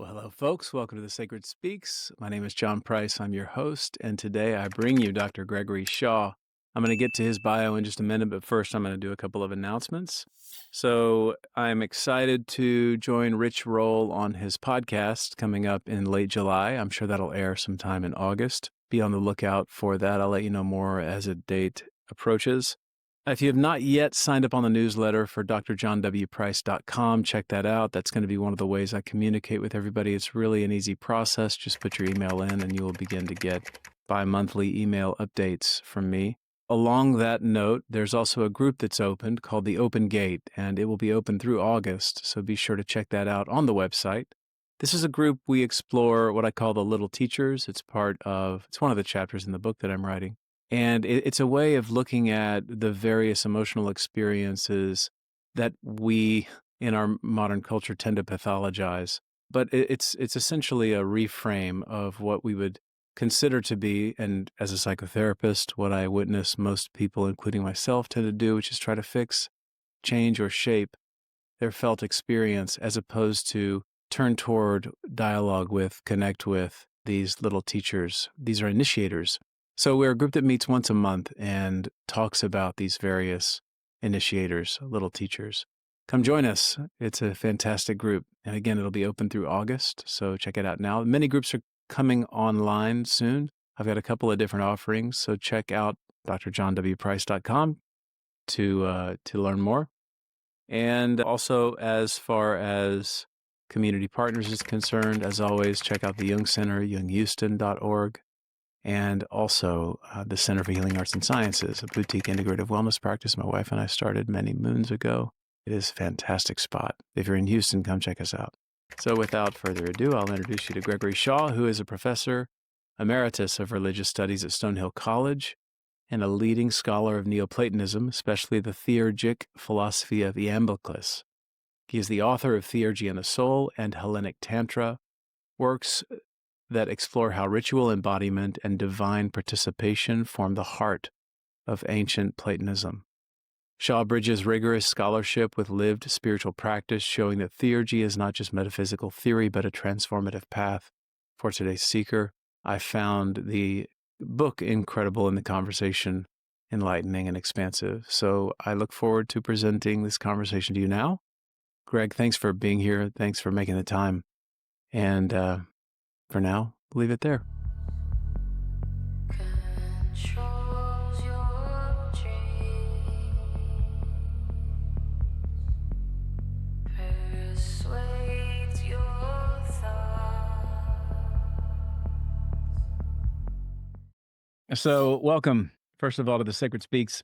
Well, hello, folks. Welcome to The Sacred Speaks. My name is John Price. I'm your host, and today I bring you Dr. Gregory Shaw. I'm going to get to his bio in just a minute, but first I'm going to do a couple of announcements. So I'm excited to join Rich Roll on his podcast coming up in late July. I'm sure that'll air sometime in August. Be on the lookout for that. I'll let you know more as a date approaches. If you have not yet signed up on the newsletter for drjohnwprice.com, check that out. That's going to be one of the ways I communicate with everybody. It's really an easy process. Just put your email in and you will begin to get bi-monthly email updates from me. Along that note, there's also a group that's opened called the Open Gate, and it will be open through August, so be sure to check that out on the website. This is a group we explore what I call the Little Teachers. It's one of the chapters in the book that I'm writing. And it's a way of looking at the various emotional experiences that we in our modern culture tend to pathologize. But it's essentially a reframe of what we would consider to be, and as a psychotherapist, what I witness most people, including myself, tend to do, which is try to fix, change, or shape their felt experience as opposed to turn toward dialogue with, connect with these little teachers. These are initiators. So we're a group that meets once a month and talks about these various initiators, little teachers. Come join us. It's a fantastic group. And again, it'll be open through August, so check it out now. Many groups are coming online soon. I've got a couple of different offerings, so check out drjohnwprice.com to learn more. And also, as far as community partners is concerned, as always, check out the Jung Center, junghouston.org. And also the Center for Healing Arts and Sciences, a boutique integrative wellness practice my wife and I started many moons ago. It is a fantastic spot. If you're in Houston, come check us out. So without further ado, I'll introduce you to Gregory Shaw, who is a professor emeritus of religious studies at Stonehill College and a leading scholar of Neoplatonism, especially the Theurgic philosophy of Iamblichus. He is the author of Theurgy and the Soul and Hellenic Tantra, works that explore how ritual embodiment and divine participation form the heart of ancient Platonism. Shaw bridges rigorous scholarship with lived spiritual practice, showing that theurgy is not just metaphysical theory, but a transformative path for today's seeker. I found the book incredible and the conversation enlightening and expansive. So I look forward to presenting this conversation to you now. Greg, thanks for being here. Thanks for making the time. And for now, leave it there. Controls your dream, persuades your thoughts. So welcome, first of all, to The Sacred Speaks.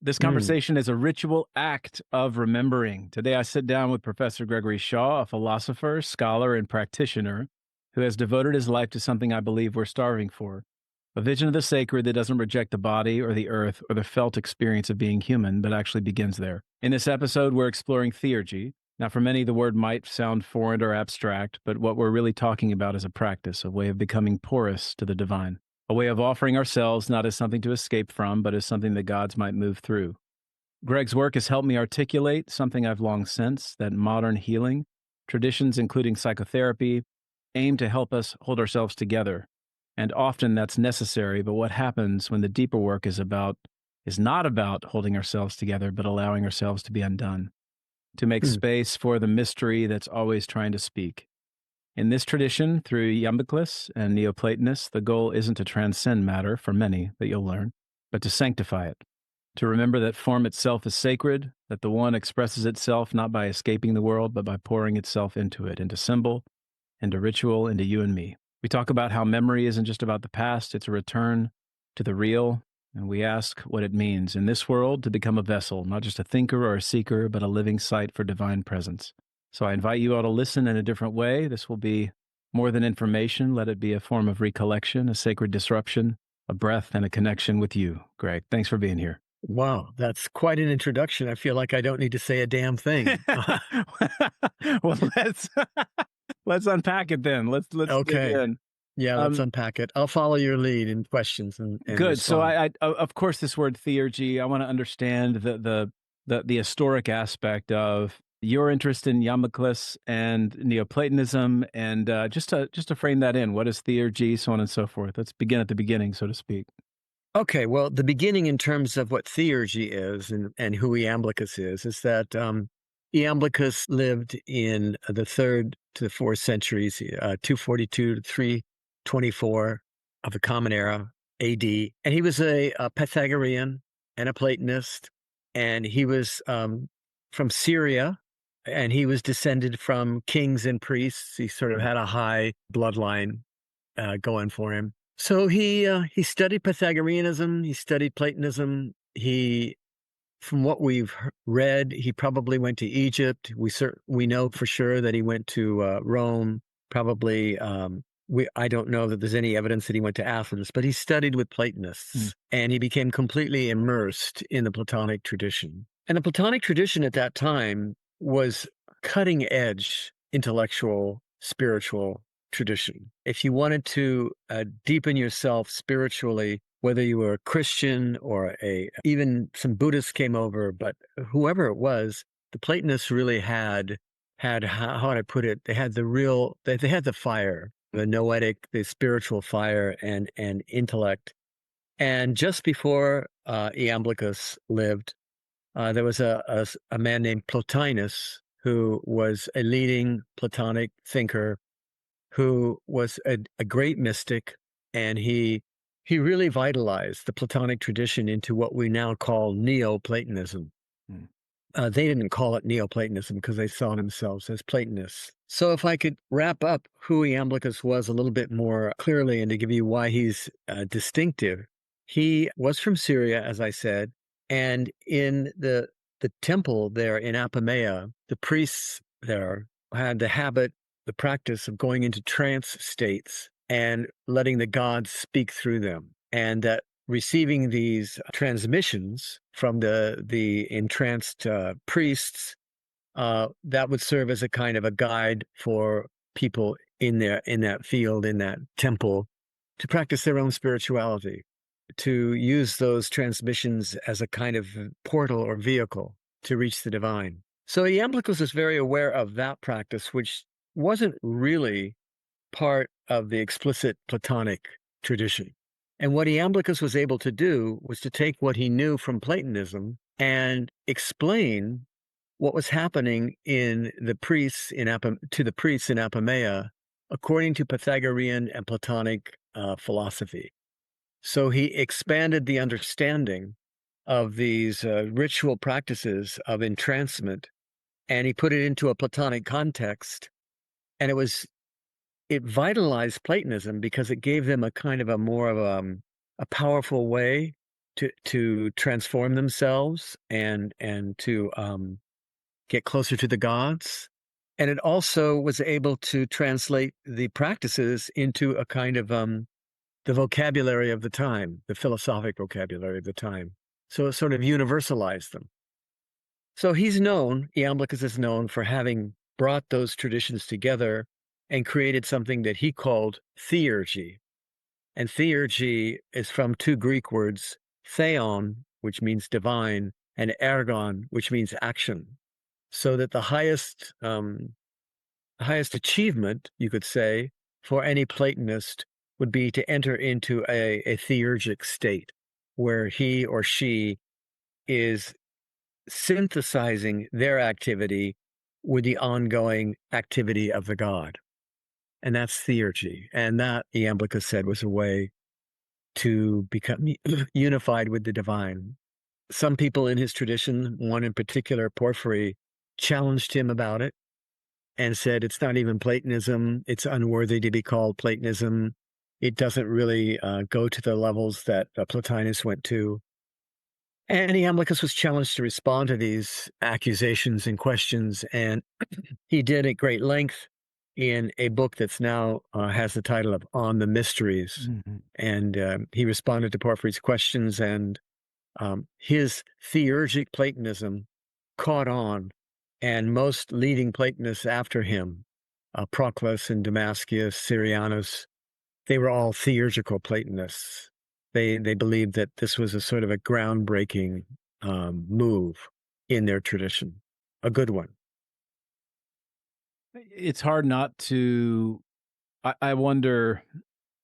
This conversation is a ritual act of remembering. Today I sit down with Professor Gregory Shaw, a philosopher, scholar, and practitioner who has devoted his life to something I believe we're starving for, a vision of the sacred that doesn't reject the body or the earth or the felt experience of being human, but actually begins there. In this episode, we're exploring theurgy. Now, for many, the word might sound foreign or abstract, but what we're really talking about is a practice, a way of becoming porous to the divine, a way of offering ourselves not as something to escape from, but as something that gods might move through. Greg's work has helped me articulate something I've long sensed, that modern healing, traditions including psychotherapy, aim to help us hold ourselves together. And often that's necessary, but what happens when the deeper work is not about holding ourselves together, but allowing ourselves to be undone, to make space for the mystery that's always trying to speak. In this tradition, through Iamblichus and Neoplatonists, the goal isn't to transcend matter, for many, that you'll learn, but to sanctify it, to remember that form itself is sacred, that the one expresses itself not by escaping the world, but by pouring itself into it, into symbol, into ritual, into you and me. We talk about how memory isn't just about the past, it's a return to the real, and we ask what it means in this world to become a vessel, not just a thinker or a seeker, but a living site for divine presence. So I invite you all to listen in a different way. This will be more than information. Let it be a form of recollection, a sacred disruption, a breath, and a connection with you, Greg. Thanks for being here. Wow, that's quite an introduction. I feel like I don't need to say a damn thing. Well, let's unpack it then. Let's Okay. dig in. Yeah, let's unpack it. I'll follow your lead in questions and Good. So respond. I of course, this word theurgy, I want to understand the historic aspect of your interest in Iamblichus and Neoplatonism, and just to frame that in, what is theurgy, so on and so forth. Let's begin at the beginning, so to speak. Okay, well, the beginning in terms of what theurgy is and who Iamblichus is that Iamblichus lived in the 3rd to the 4th centuries, 242 to 324 of the Common Era AD. And he was a Pythagorean and a Platonist. And he was from Syria, and he was descended from kings and priests. He sort of had a high bloodline going for him. So he studied Pythagoreanism, he studied Platonism. From what we've read, he probably went to Egypt. We know for sure that he went to Rome. Probably, I don't know that there's any evidence that he went to Athens, but he studied with Platonists, and he became completely immersed in the Platonic tradition. And the Platonic tradition at that time was cutting edge intellectual, spiritual tradition. If you wanted to deepen yourself spiritually, whether you were a Christian or even some Buddhists came over, but whoever it was, the Platonists really had how would I put it? They had they had the fire, the noetic, the spiritual fire and intellect. And just before Iamblichus lived, there was a man named Plotinus who was a leading Platonic thinker, who was a great mystic, and he really vitalized the Platonic tradition into what we now call Neoplatonism. Mm. They didn't call it Neoplatonism because they saw themselves as Platonists. So if I could wrap up who Iamblichus was a little bit more clearly and to give you why he's distinctive, he was from Syria, as I said, and in the temple there in Apamea, the priests there had the practice of going into trance states and letting the gods speak through them, and that receiving these transmissions from the entranced priests, that would serve as a kind of a guide for people in that field, in that temple, to practice their own spirituality, to use those transmissions as a kind of portal or vehicle to reach the divine. So Iamblichus was very aware of that practice, which wasn't really part of the explicit Platonic tradition. And what Iamblichus was able to do was to take what he knew from Platonism and explain what was happening to the priests in Apamea according to Pythagorean and Platonic philosophy. So he expanded the understanding of these ritual practices of entrancement, and he put it into a Platonic context. And it vitalized Platonism because it gave them a kind of a powerful way to transform themselves and to get closer to the gods. And it also was able to translate the practices into a kind of the vocabulary of the time, the philosophic vocabulary of the time. So it sort of universalized them. So Iamblichus is known for having brought those traditions together and created something that he called theurgy. And theurgy is from two Greek words, theon, which means divine, and ergon, which means action. So that the highest achievement, you could say, for any Platonist would be to enter into a theurgic state where he or she is synthesizing their activity with the ongoing activity of the god. And that's theurgy. And that, Iamblichus said, was a way to become unified with the divine. Some people in his tradition, one in particular, Porphyry, challenged him about it and said, it's not even Platonism. It's unworthy to be called Platonism. It doesn't really go to the levels that Plotinus went to. And Iamblichus was challenged to respond to these accusations and questions, and he did at great length in a book that's now has the title of On the Mysteries. Mm-hmm. And he responded to Porphyry's questions, and his theurgic Platonism caught on, and most leading Platonists after him, Proclus and Damascus, Syrianus, they were all theurgical Platonists. They believed that this was a sort of a groundbreaking move in their tradition, a good one. It's hard not to. I wonder.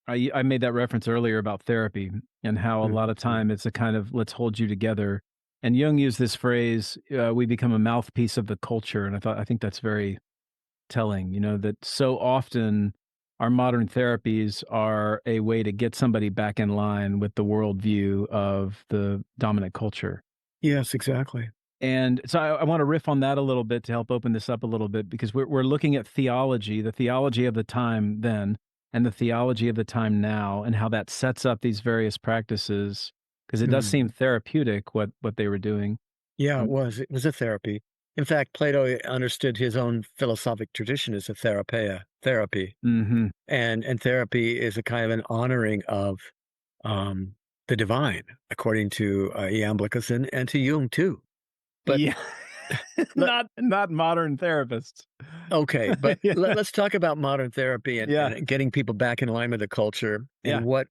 I made that reference earlier about therapy and how a lot of Mhm. time it's a kind of let's hold you together. And Jung used this phrase, "We become a mouthpiece of the culture," and I think that's very telling. You know that so often our modern therapies are a way to get somebody back in line with the worldview of the dominant culture. Yes, exactly. And so I want to riff on that a little bit to help open this up a little bit because we're looking at theology, the theology of the time then, and the theology of the time now, and how that sets up these various practices. Because it does Mhm. seem therapeutic what they were doing. Yeah, it Um, was. It was a therapy. In fact, Plato understood his own philosophic tradition as a therapia, therapy. mhm. And therapy is a kind of an honoring of um, the divine, according to Iamblichus and to Jung too. But Yeah, let, not modern therapists. okay, but Yeah, let's talk about modern therapy yeah, and getting people back in line with the culture and yeah. what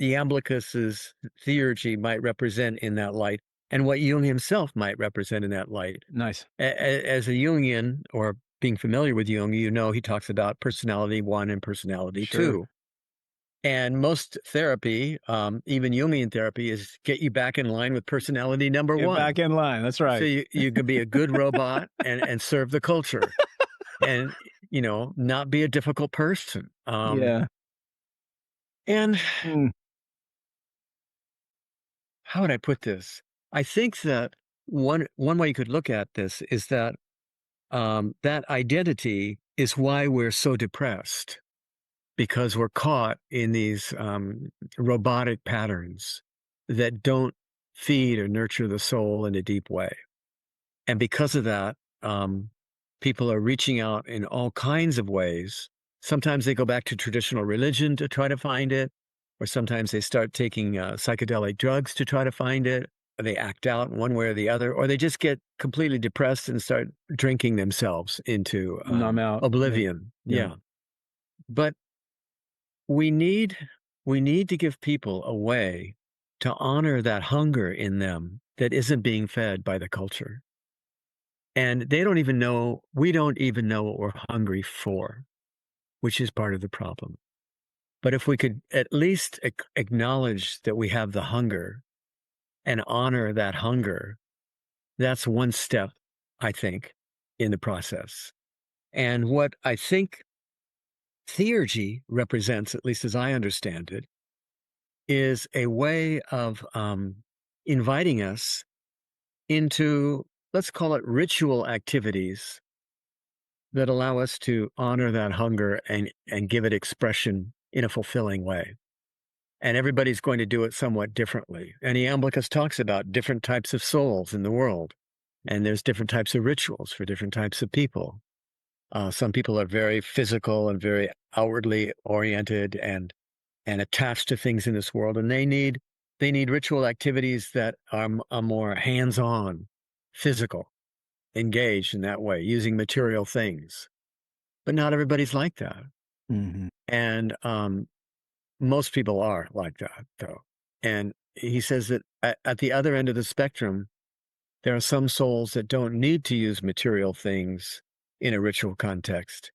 Iamblichus's theurgy might represent in that light, and what Jung himself might represent in that light. Nice. As a Jungian or being familiar with Jung, you know he talks about personality one and personality Sure. two. And most therapy, even Jungian therapy, is get you back in line with personality number Get one. back in line. That's So right. you could be a good robot and serve the culture and, not be a difficult person. Yeah. And Mm. how would I put this? I think that one way you could look at this is that that identity is why we're so depressed because we're caught in these robotic patterns that don't feed or nurture the soul in a deep way. And because of that, um, people are reaching out in all kinds of ways. Sometimes they go back to traditional religion to try to find it, or sometimes they start taking psychedelic drugs to try to find it. Or they act out one way or the other, or they just get completely depressed and start drinking themselves into I'm out. Yeah. oblivion. Yeah. Yeah, but we need we need to give people a way to honor that hunger in them that isn't being fed by the culture. And they don't even know, we don't even know what we're hungry for, which is part of the problem. But if we could at least acknowledge that we have the hunger and honor that hunger, that's one step, I think, in the process. And what I think theurgy represents, at least as I understand it, is a way of inviting us into, let's call it ritual activities that allow us to honor that hunger and give it expression in a fulfilling way. And everybody's going to do it somewhat differently. And Iamblichus talks about different types of souls in the world, and there's different types of rituals for different types of people. Some people are very physical and very outwardly oriented and attached to things in this world, and they need ritual activities that are more hands-on, physical, engaged in that way, using material things. But not everybody's like that. Mhm. And most people are like that, though. And he says that at the other end of the spectrum, there are some souls that don't need to use material things in a ritual context,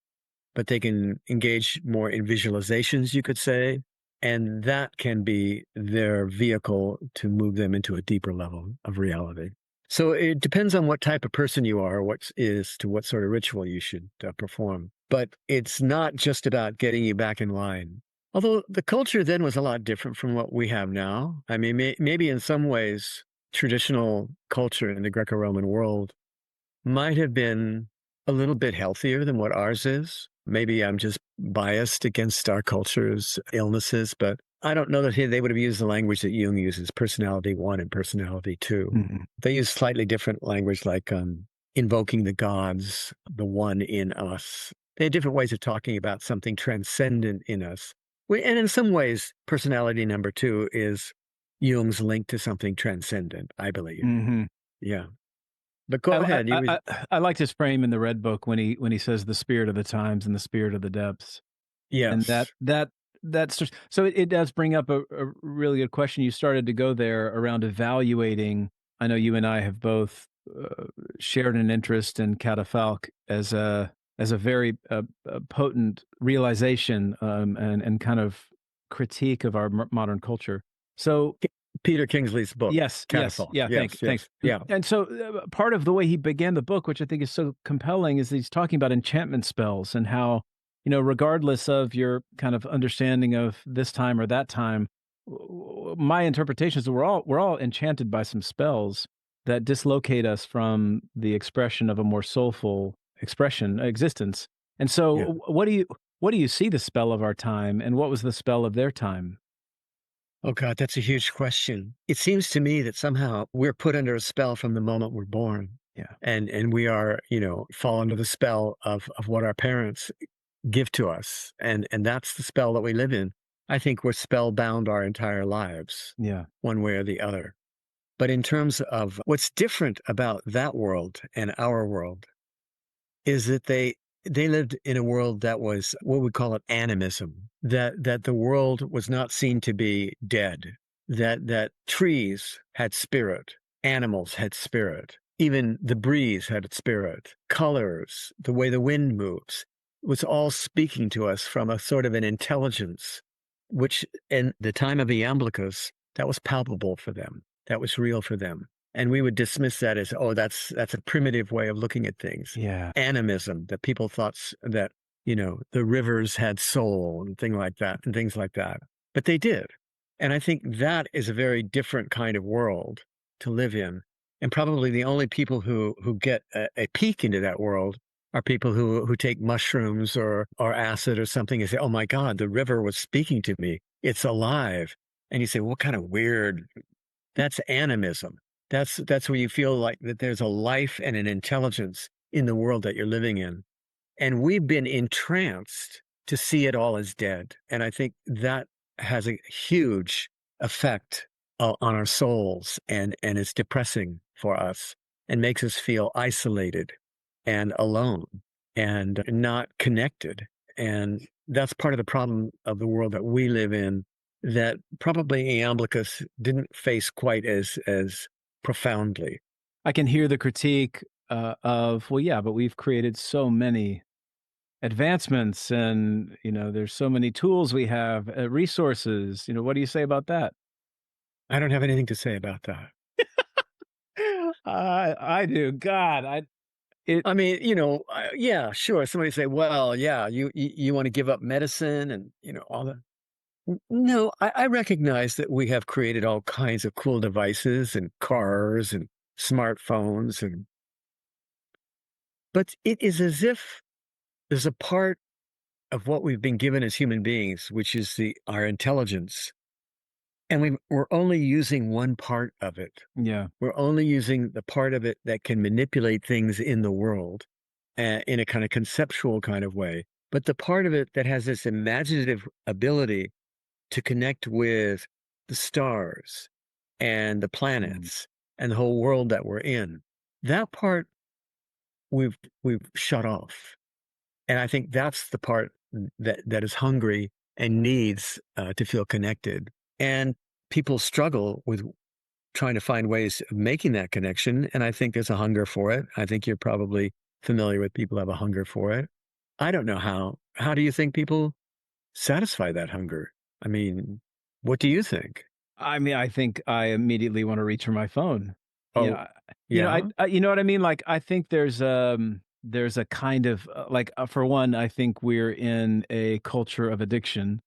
but they can engage more in visualizations, you could say. And that can be their vehicle to move them into a deeper level of reality. So it depends on what type of person you are, what sort of ritual you should perform. But it's not just about getting you back in line. Although the culture then was a lot different from what we have now. I mean, maybe in some ways, traditional culture in the Greco Roman world might have been a little bit healthier than what ours is. Maybe I'm just biased against our culture's illnesses, but I don't know that they would have used the language that Jung uses, personality one and personality two. Mhm. They use slightly different language like invoking the gods, the one in us. They have different ways of talking about something transcendent in us. And in some ways, personality number two is Jung's link to something transcendent, I believe. Mhm. Yeah. But go I li ahead. You was I liked his frame in the Red Book when he says the spirit of the times and the spirit of the depths, and yes. that's just so it does bring up a really good question. You started to go there around evaluating. I know you and I have both, shared an interest in catafalque as a as a very potent realization and kind of critique of our modern culture. So Peter Kingsley's book, yes, Catafalque. yeah, Yes, thanks. yes, yeah. And so part of the way he began the book, which I think is so compelling, is he's talking about enchantment spells and how, regardless of your kind of understanding of this time or that time, my interpretation is that we're all enchanted by some spells that dislocate us from the expression of a more soulful existence. And so, Yeah. what do you see the spell of our time, and what was the spell of their time? Oh God, that's a huge question. It seems to me that somehow we're put under a spell from the moment we're born. Yeah, And we are, fall under the spell of what our parents give to us. And that's the spell that we live in. I think we're spellbound our entire lives, yeah, one way or the other. But in terms of what's different about that world and our world is that they lived in a world that was what we call it animism, that the world was not seen to be dead, that trees had spirit, animals had spirit, even the breeze had spirit, colors, the way the wind moves, was all speaking to us from a sort of an intelligence, which in the time of Iamblichus, that was palpable for them. That was real for them. And we would dismiss that as, oh, that's a primitive way of looking at things. yeah. Animism, that people thought that, the rivers had soul and things like that. But they did. And I think that is a very different kind of world to live in. And probably the only people who get a peek into that world are people who take mushrooms or acid or something and say, oh my God, the river was speaking to me. It's alive. And you say, what kind of weird, that's animism. That's where you feel like that there's a life and an intelligence in the world that you're living in. And we've been entranced to see it all as dead. And I think that has a huge effect on our souls and it's depressing for us and makes us feel isolated and alone and not connected. And that's part of the problem of the world that we live in that probably Iamblichus didn't face quite as profoundly. I can hear the critique of, well, yeah, but we've created so many advancements, and there's so many tools we have, resources. What do you say about that? I don't have anything to say about that. I do. God, it. I mean, yeah, sure. Somebody say, well, yeah, you want to give up medicine and, all that. No, I recognize that we have created all kinds of cool devices and cars and smartphones but it is as if there's a part of what we've been given as human beings, which is our intelligence. And we're only using one part of it. Yeah, We're only using the part of it that can manipulate things in the world in a kind of conceptual kind of way. But the part of it that has this imaginative ability to connect with the stars and the planets and the whole world that we're in, that part we've shut off. And I think that's the part that is hungry and needs to feel connected. And people struggle with trying to find ways of making that connection. And I think there's a hunger for it. I think you're probably familiar with people who have a hunger for it. I don't know how. How do you think people satisfy that hunger? I mean, what do you think? I mean, I think I immediately want to reach for my phone. Oh, Yeah, yeah. you know what I mean. Like, I think there's a kind of like, for one, I think we're in a culture of addiction.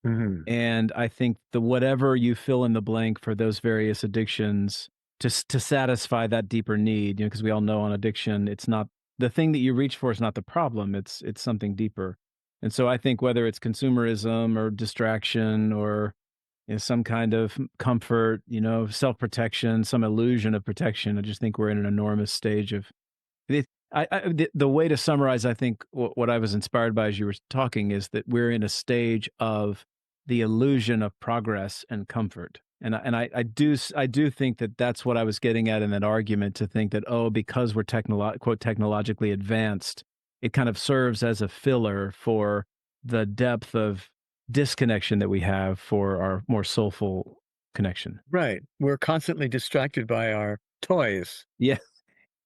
Hmm. And I think the whatever you fill in the blank for those various addictions to satisfy that deeper need, because we all know on addiction, it's not the thing that you reach for is not the problem. It's something deeper. And so I think whether it's consumerism or distraction or some kind of comfort, self-protection, some illusion of protection, I just think we're in an enormous stage of it. The way to summarize, I think, what I was inspired by as you were talking is that we're in a stage of the illusion of progress and comfort. And I do think that that's what I was getting at in that argument, to think that, oh, because we're quote technologically advanced, it kind of serves as a filler for the depth of disconnection that we have for our more soulful connection. Right. We're constantly distracted by our toys. Yeah.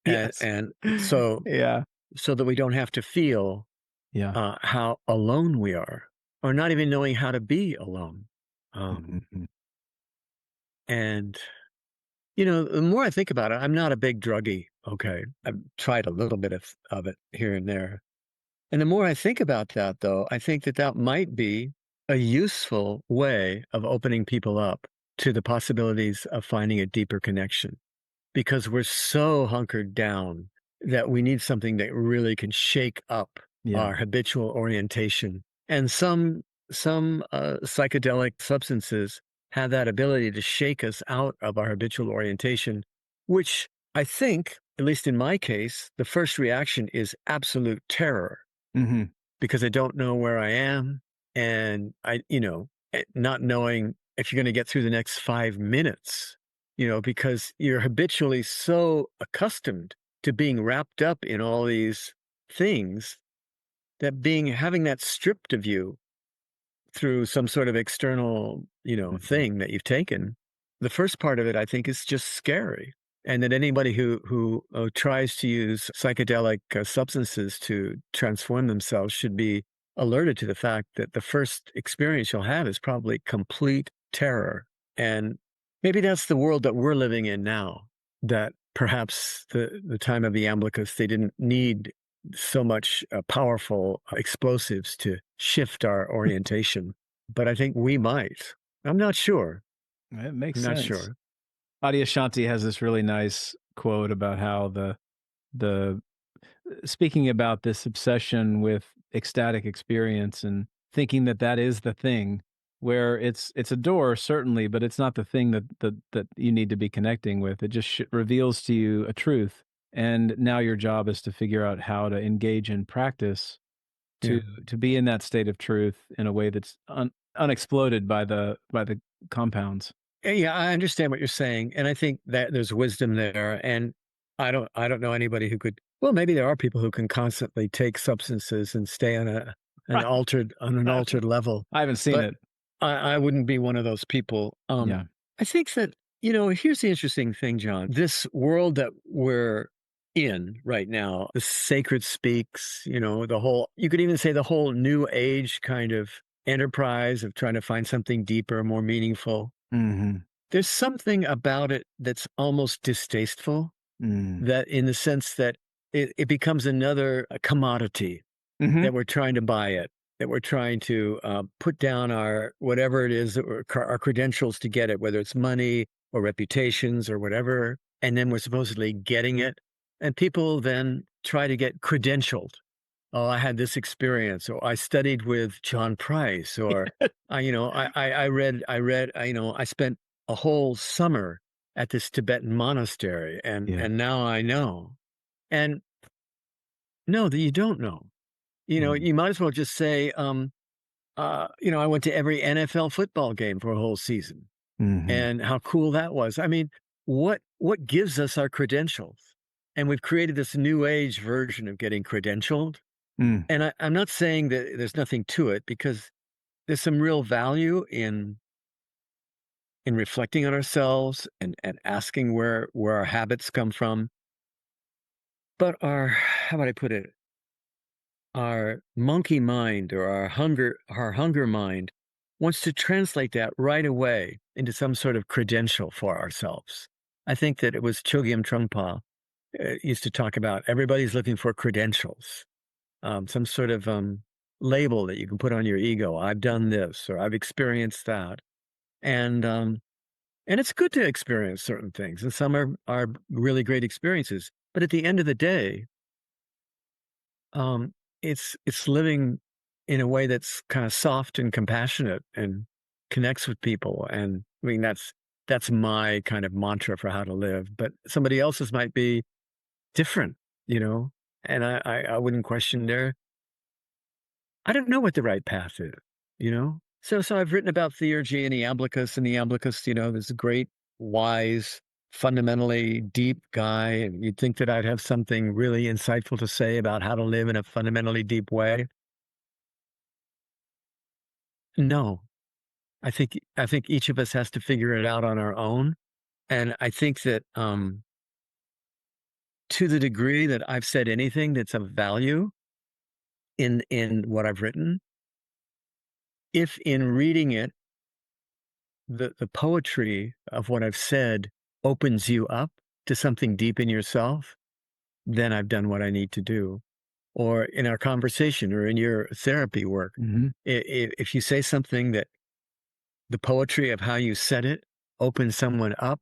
And, Yes. and so Yeah. so that we don't have to feel Yeah. how alone we are, or not even knowing how to be alone. Mhm. And the more I think about it, I'm not a big druggie. Okay, I've tried a little bit of it here and there. And the more I think about that, though, I think that that might be a useful way of opening people up to the possibilities of finding a deeper connection, because we're so hunkered down that we need something that really can shake up Yeah. our habitual orientation. And some psychedelic substances have that ability to shake us out of our habitual orientation, which I think, at least in my case, the first reaction is absolute terror Mhm. because I don't know where I am. And not knowing if you're going to get through the next 5 minutes, because you're habitually so accustomed to being wrapped up in all these things that having that stripped of you through some sort of external, Mhm. thing that you've taken. The first part of it, I think, is just scary. And that anybody who tries to use psychedelic substances to transform themselves should be alerted to the fact that the first experience you'll have is probably complete terror. And maybe that's the world that we're living in now. That perhaps the time of Iamblichus, they didn't need so much powerful explosives to shift our orientation. But I think we might. I'm not sure. It I'm makes not sense. sure. Adyashanti has this really nice quote about how the speaking about this obsession with ecstatic experience and thinking that that is the thing, where it's a door certainly, but it's not the thing that you need to be connecting with. It just reveals to you a truth, and now your job is to figure out how to engage in practice Yeah. to be in that state of truth in a way that's unexploded by the compounds. Yeah, I understand what you're saying, and I think that there's wisdom there. And I don't know anybody who could. Well, maybe there are people who can constantly take substances and stay on an altered level, I haven't seen but it. I wouldn't be one of those people. Yeah. I think that here's the interesting thing, John. This world that we're in right now, the sacred speaks. The whole. You could even say the whole new age kind of enterprise of trying to find something deeper, more meaningful. Mhm. There's something about it that's almost distasteful, Mm. that in the sense that it becomes another commodity Mhm. that we're trying to buy it, that we're trying to put down our whatever it is, that our credentials to get it, whether it's money or reputations or whatever. And then we're supposedly getting it. And people then try to get credentialed. Oh, I had this experience, or I studied with John Price, or I spent a whole summer at this Tibetan monastery, and Yeah. and now I know. And no, that you don't know. Mm. You might as well just say, I went to every NFL football game for a whole season, Mhm. and how cool that was. I mean, what gives us our credentials? And we've created this new age version of getting credentialed. Mm. And I'm not saying that there's nothing to it, because there's some real value in reflecting on ourselves and asking where our habits come from. But how would I put it? Our monkey mind, or our hunger mind, wants to translate that right away into some sort of credential for ourselves. I think that it was Chogyam Trungpa used to talk about everybody's looking for credentials, some sort of label that you can put on your ego. I've done this, or I've experienced that, and it's good to experience certain things, and some are really great experiences. But at the end of the day, um, it's living in a way that's kind of soft and compassionate and connects with people. And I mean, that's my kind of mantra for how to live. But somebody else's might be different, you know. And I wouldn't question their. I don't know what the right path is. So I've written about theurgy and Iamblichus, and Iamblichus, is a great, wise, fundamentally deep guy. And you'd think that I'd have something really insightful to say about how to live in a fundamentally deep way. No, I think each of us has to figure it out on our own. And I think that to the degree that I've said anything that's of value in what I've written, if in reading it, the poetry of what I've said opens you up to something deep in yourself, then I've done what I need to do. Or in our conversation or in your therapy work, Mhm. if you say something that the poetry of how you said it opens someone up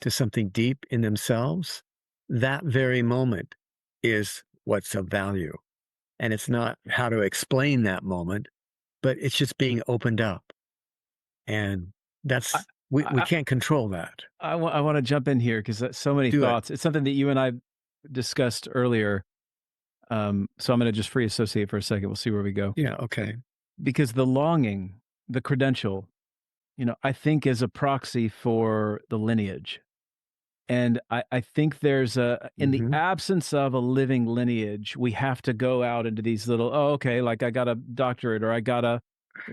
to something deep in themselves, that very moment is what's of value. And it's not how to explain that moment, but it's just being opened up. And I that's, we I can't control that. I wanna jump in here 'cause, so many Do it. thoughts. It's something that you and I discussed earlier, so I'm gonna just free associate for a second, we'll see where we go. Yeah. Okay. Because the longing, the credential, I think is a proxy for the lineage. And I think there's in the Hmm. absence of a living lineage, we have to go out into these little, "Oh, okay, like I got a doctorate or I got a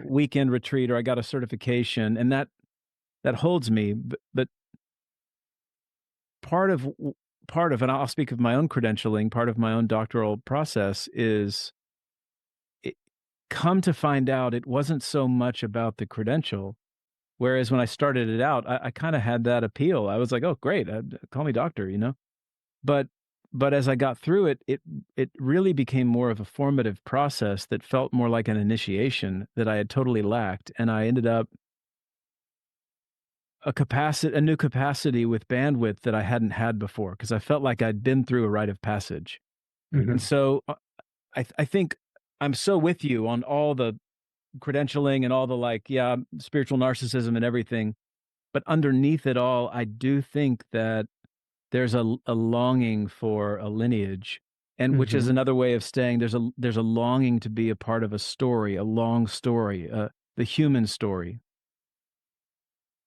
weekend retreat or I got a certification," and that holds me, but part of and I'll speak of my own credentialing, part of my own doctoral process is it come to find out it wasn't so much about the credential, whereas when I started it out, I kinda had that appeal. I was like, "Oh, great, call me doctor," you know? But as I got through it, it really became more of a formative process that felt more like an initiation that I had totally lacked, and I ended up a new capacity with bandwidth that I hadn't had before because I felt like I'd been through a rite of passage. And Hmm. so, I think I'm so with you on all the credentialing and all the, like, yeah, spiritual narcissism and everything, but underneath it all, I do think that there's a longing for a lineage, and which is Hmm. another way of saying there's a longing to be a part of a story, a long story, the human story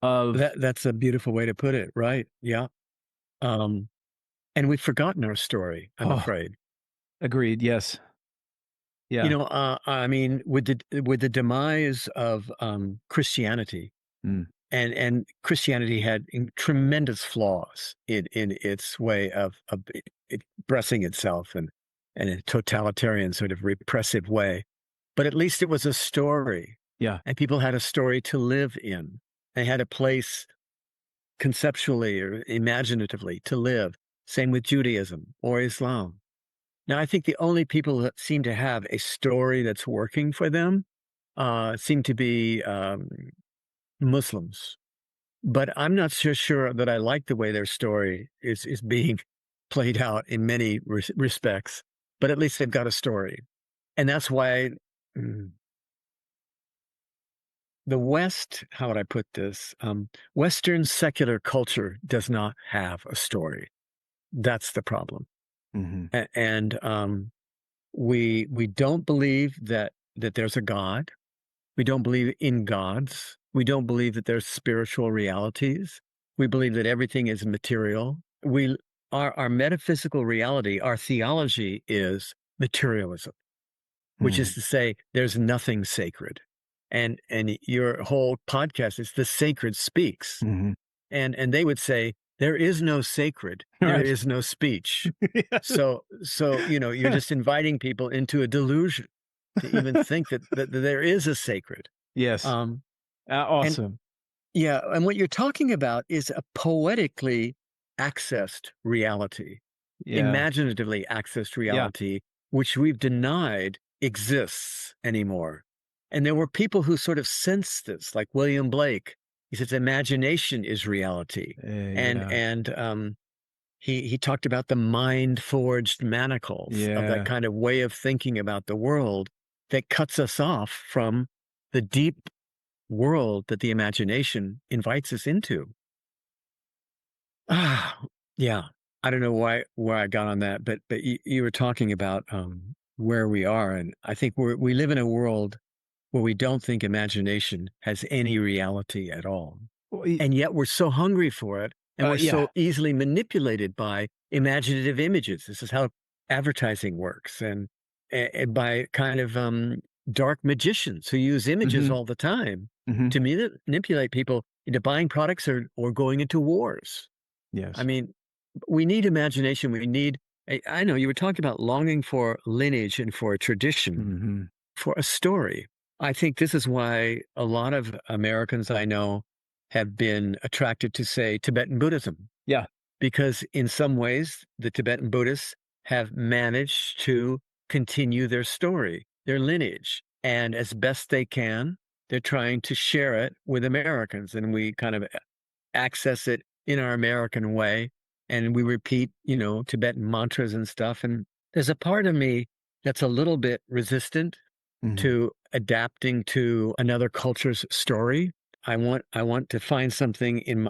of That's a beautiful way to put it. Right. Yeah. Um, and we've forgotten our story, I'm oh, afraid. agreed, yes. You Yeah. know, I mean, with the demise of Christianity, Mm, and Christianity had tremendous flaws in its way of expressing itself and in a totalitarian sort of repressive way. But at least it was a story, yeah. and people had a story to live in. They had a place conceptually or imaginatively to live. Same with Judaism or Islam. Now, I think the only people that seem to have a story that's working for them seem to be Muslims. But I'm not so sure that I like the way their story is being played out in many respects. But at least they've got a story, and that's why mm, the West. How would I put this? Western secular culture does not have a story. That's the problem, Mhm, and we don't believe that there's a God. We don't believe in gods. We don't believe that there's spiritual realities. We believe that everything is material. Our metaphysical reality, our theology is materialism, which is mhm, to say there's nothing sacred. And your whole podcast is the sacred speaks. mhm. And they would say there is no sacred, there Right. is no speech. Yes. So you're just inviting people into a delusion to even think that there is a sacred. Yes. Um, and Awesome. yeah, and what you're talking about is a poetically accessed reality, Yeah. imaginatively accessed Yeah. reality, which we've denied exists anymore. And there were people who sort of sensed this, like William Blake. He says imagination is reality. Yeah. And he talked about the mind forged manacles of that Yeah. kind of way of thinking about the world that cuts us off from the deep world that the imagination invites us into. Ah, yeah. I don't know where I got on that, but you were talking about where we are, and I think we live in a world where we don't think imagination has any reality at all, Well, and yet we're so hungry for it, and we're yeah. so easily manipulated by imaginative images. This is how advertising works, and by kind of dark magicians who use images Mhm, all the time mhm. to manipulate people into buying products or going into wars. I Yes. mean, we need imagination. We need, I know you were talking about longing for lineage and for a tradition, Hmm. for a story. I think this is why a lot of Americans I know have been attracted to, say, Tibetan Buddhism, Yeah. because in some ways, the Tibetan Buddhists have managed to continue their story, their lineage. And as best they can, they're trying to share it with Americans. And we kind of access it in our American way. And we repeat, Tibetan mantras and stuff. And there's a part of me that's a little bit resistant Hmm. to adapting to another culture's story. I want to find something in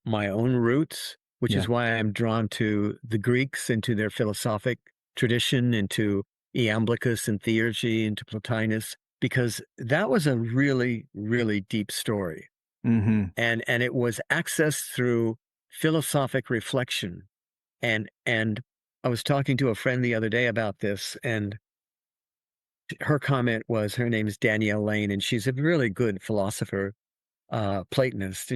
my own roots, which Yeah. is why I'm drawn to the Greeks and to their philosophic tradition and to Iamblichus and Theurgy and to Plotinus, because that was a really, really deep story. Hmm. And it was accessed through philosophic reflection. And I was talking to a friend the other day about this, and her comment was, her name is Danielle Lane, and she's a really good philosopher, Platonist.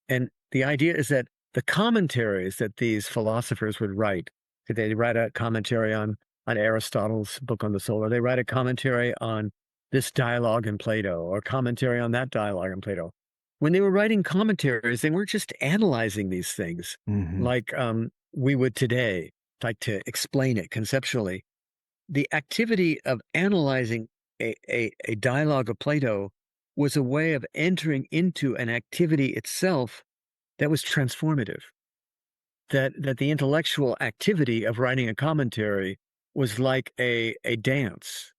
And the idea is that the commentaries that these philosophers would write, that they write a commentary on Aristotle's book on the soul, or they write a commentary on this dialogue in Plato, or commentary on that dialogue in Plato. When they were writing commentaries, they weren't just analyzing these things Hmm. like we would today, like to explain it conceptually. The activity of analyzing a dialogue of Plato was a way of entering into an activity itself that was transformative. That the intellectual activity of writing a commentary was like a dance,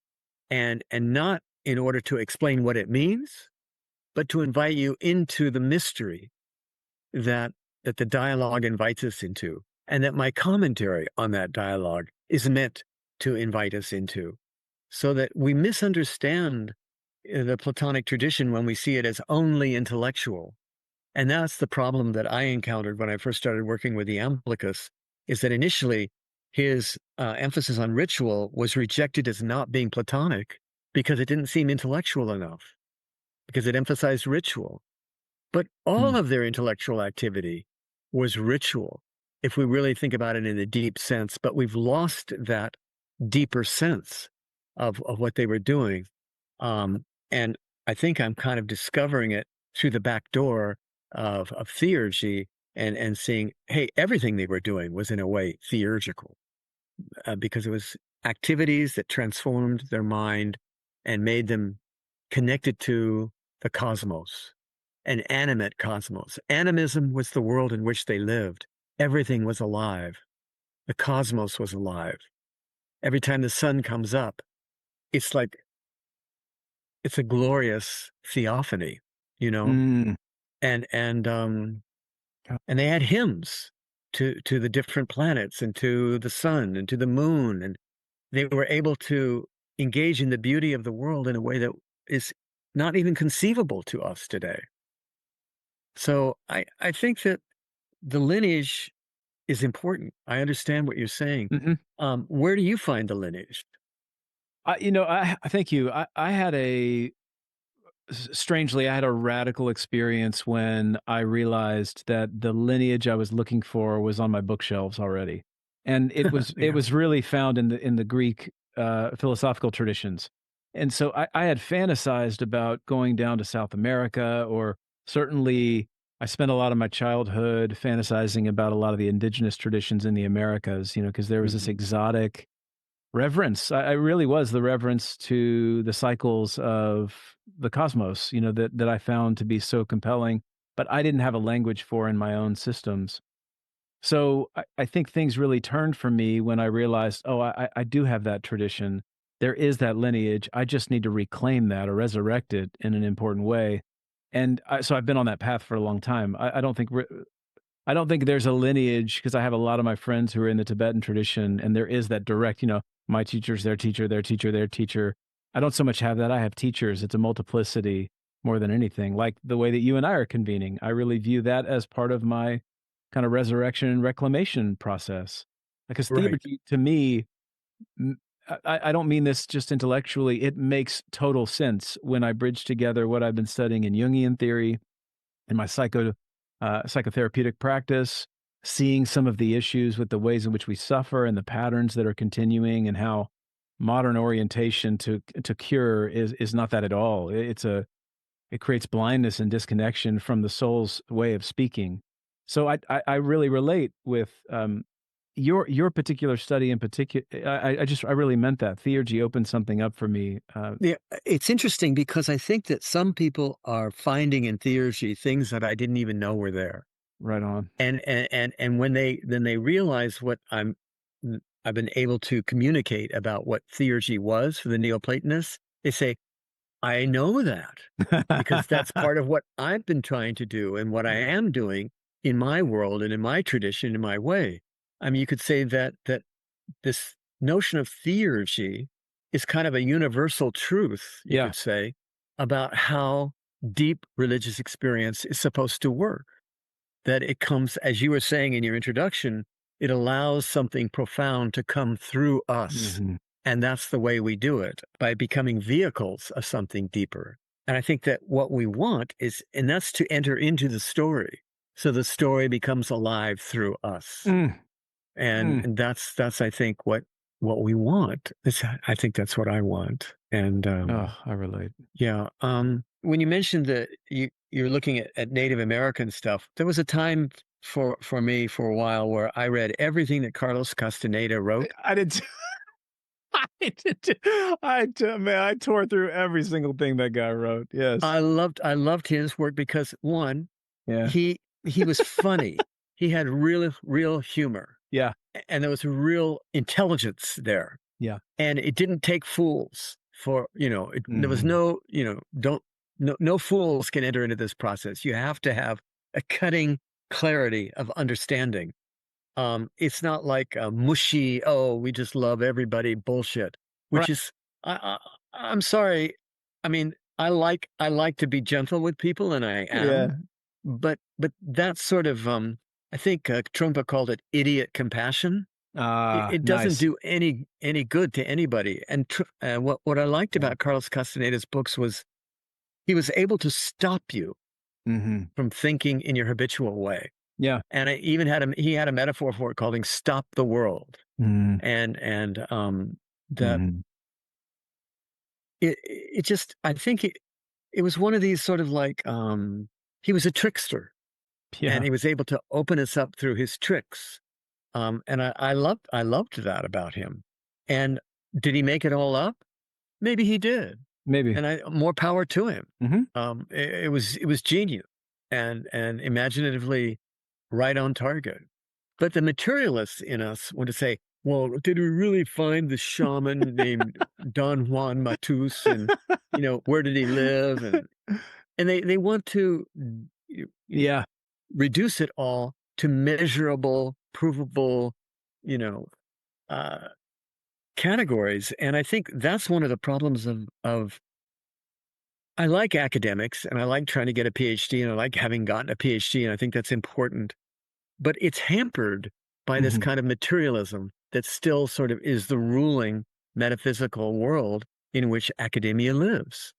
and not in order to explain what it means, but to invite you into the mystery that that the dialogue invites us into, and that my commentary on that dialogue is meant to invite us into, so that we misunderstand the Platonic tradition when we see it as only intellectual. And that's the problem that I encountered when I first started working with the Iamblichus, is that initially his emphasis on ritual was rejected as not being Platonic because it didn't seem intellectual enough, because it emphasized ritual. But all of their intellectual activity was ritual, if we really think about it in a deep sense. But we've lost that deeper sense of what they were doing. And I think I'm kind of discovering it through the back door of theurgy, and seeing, hey, everything they were doing was in a way theurgical, because it was activities that transformed their mind and made them connected to the cosmos, an animate cosmos. Animism was the world in which they lived. Everything was alive. The cosmos was alive. Every time the sun comes up, it's like it's a glorious theophany, you know? Mm. And and um Yeah. and they had hymns to the different planets and to the sun and to the moon, and they were able to engage in the beauty of the world in a way that is not even conceivable to us today. So I think that the lineage is important. I understand what you're saying. Hmm. Where do you find the lineage? I thank you. I had strangely, I had a radical experience when I realized that the lineage I was looking for was on my bookshelves already, and it Yeah. was really found in the Greek philosophical traditions. And so I had fantasized about going down to South America, or certainly I spent a lot of my childhood fantasizing about a lot of the indigenous traditions in the Americas. Because there was this Mhm. exotic reverence. I really was the reverence to the cycles of the cosmos, that I found to be so compelling, but I didn't have a language for in my own systems. So I think things really turned for me when I realized, oh, I do have that tradition. There is that lineage. I just need to reclaim that or resurrect it in an important way. And so I've been on that path for a long time. I don't think there's a lineage, because I have a lot of my friends who are in the Tibetan tradition, and there is that direct, my teacher's their teacher, their teacher, their teacher. I don't so much have that. I have teachers. It's a multiplicity more than anything. Like the way that you and I are convening, I really view that as part of my kind of resurrection and reclamation process. Because Right. theurgy, to me, m- I don't mean this just intellectually. It makes total sense when I bridge together what I've been studying in Jungian theory, in my psychotherapeutic practice, seeing some of the issues with the ways in which we suffer and the patterns that are continuing, and how modern orientation to cure is not that at all. It creates blindness and disconnection from the soul's way of speaking. So I really relate with your particular study in particular. I really meant that. Theurgy opened something up for me. Yeah, it's interesting because I think that some people are finding in theurgy things that I didn't even know were there. Right on. And when they realize what I've been able to communicate about what theurgy was for the Neoplatonists, they say, I know that because that's part of what I've been trying to do and what I am doing in my world and in my tradition, in my way. I mean, you could say that this notion of theurgy is kind of a universal truth, you Yeah. could say, about how deep religious experience is supposed to work. That it comes, as you were saying in your introduction, it allows something profound to come through us. Mhm. And that's the way we do it, by becoming vehicles of something deeper. And I think that what we want is, and that's to enter into the story. So the story becomes alive through us. Mm, mm. And that's I think what we want. I think that's what I want. And Oh, I relate. yeah. When you mentioned that you're looking at Native American stuff, there was a time for me for a while where I read everything that Carlos Castaneda wrote. I did. I did. Man, I tore through every single thing that guy wrote. Yes. I loved his work because one, Yeah. he was funny. He had real humor, Yeah. and there was real intelligence there. Yeah. And it didn't take fools for, there was Mhm. no, don't no fools can enter into this process. You have to have a cutting clarity of understanding. It's not like a mushy, oh, we just love everybody bullshit, Right. which is, I'm sorry. I mean, I like to be gentle with people, and I am, Yeah. but that's sort of, I think Trungpa called it idiot compassion. It doesn't Nice. do any good to anybody. And what I liked Yeah. about Carlos Castaneda's books was he was able to stop you Mhm. from thinking in your habitual way. Yeah. And I even he had a metaphor for it called "Stop the World," Mhm. and that Mhm. it just I think it was one of these sort of like he was a trickster, and Yeah. he was able to open us up through his tricks. And I loved that about him. And did he make it all up? Maybe he did, Maybe. and I more power to him. Mhm. It was genius and imaginatively right on target. But the materialists in us want to say, "Well, did we really find the shaman named Don Juan Matus, and where did he live?" And they want to you, you Yeah. reduce it all to measurable, provable, you know, uh, categories. And I think that's one of the problems of I like academics and I like trying to get a PhD and I like having gotten a PhD, and I think that's important. But it's hampered by this Mhm. kind of materialism that still sort of is the ruling metaphysical world in which academia lives.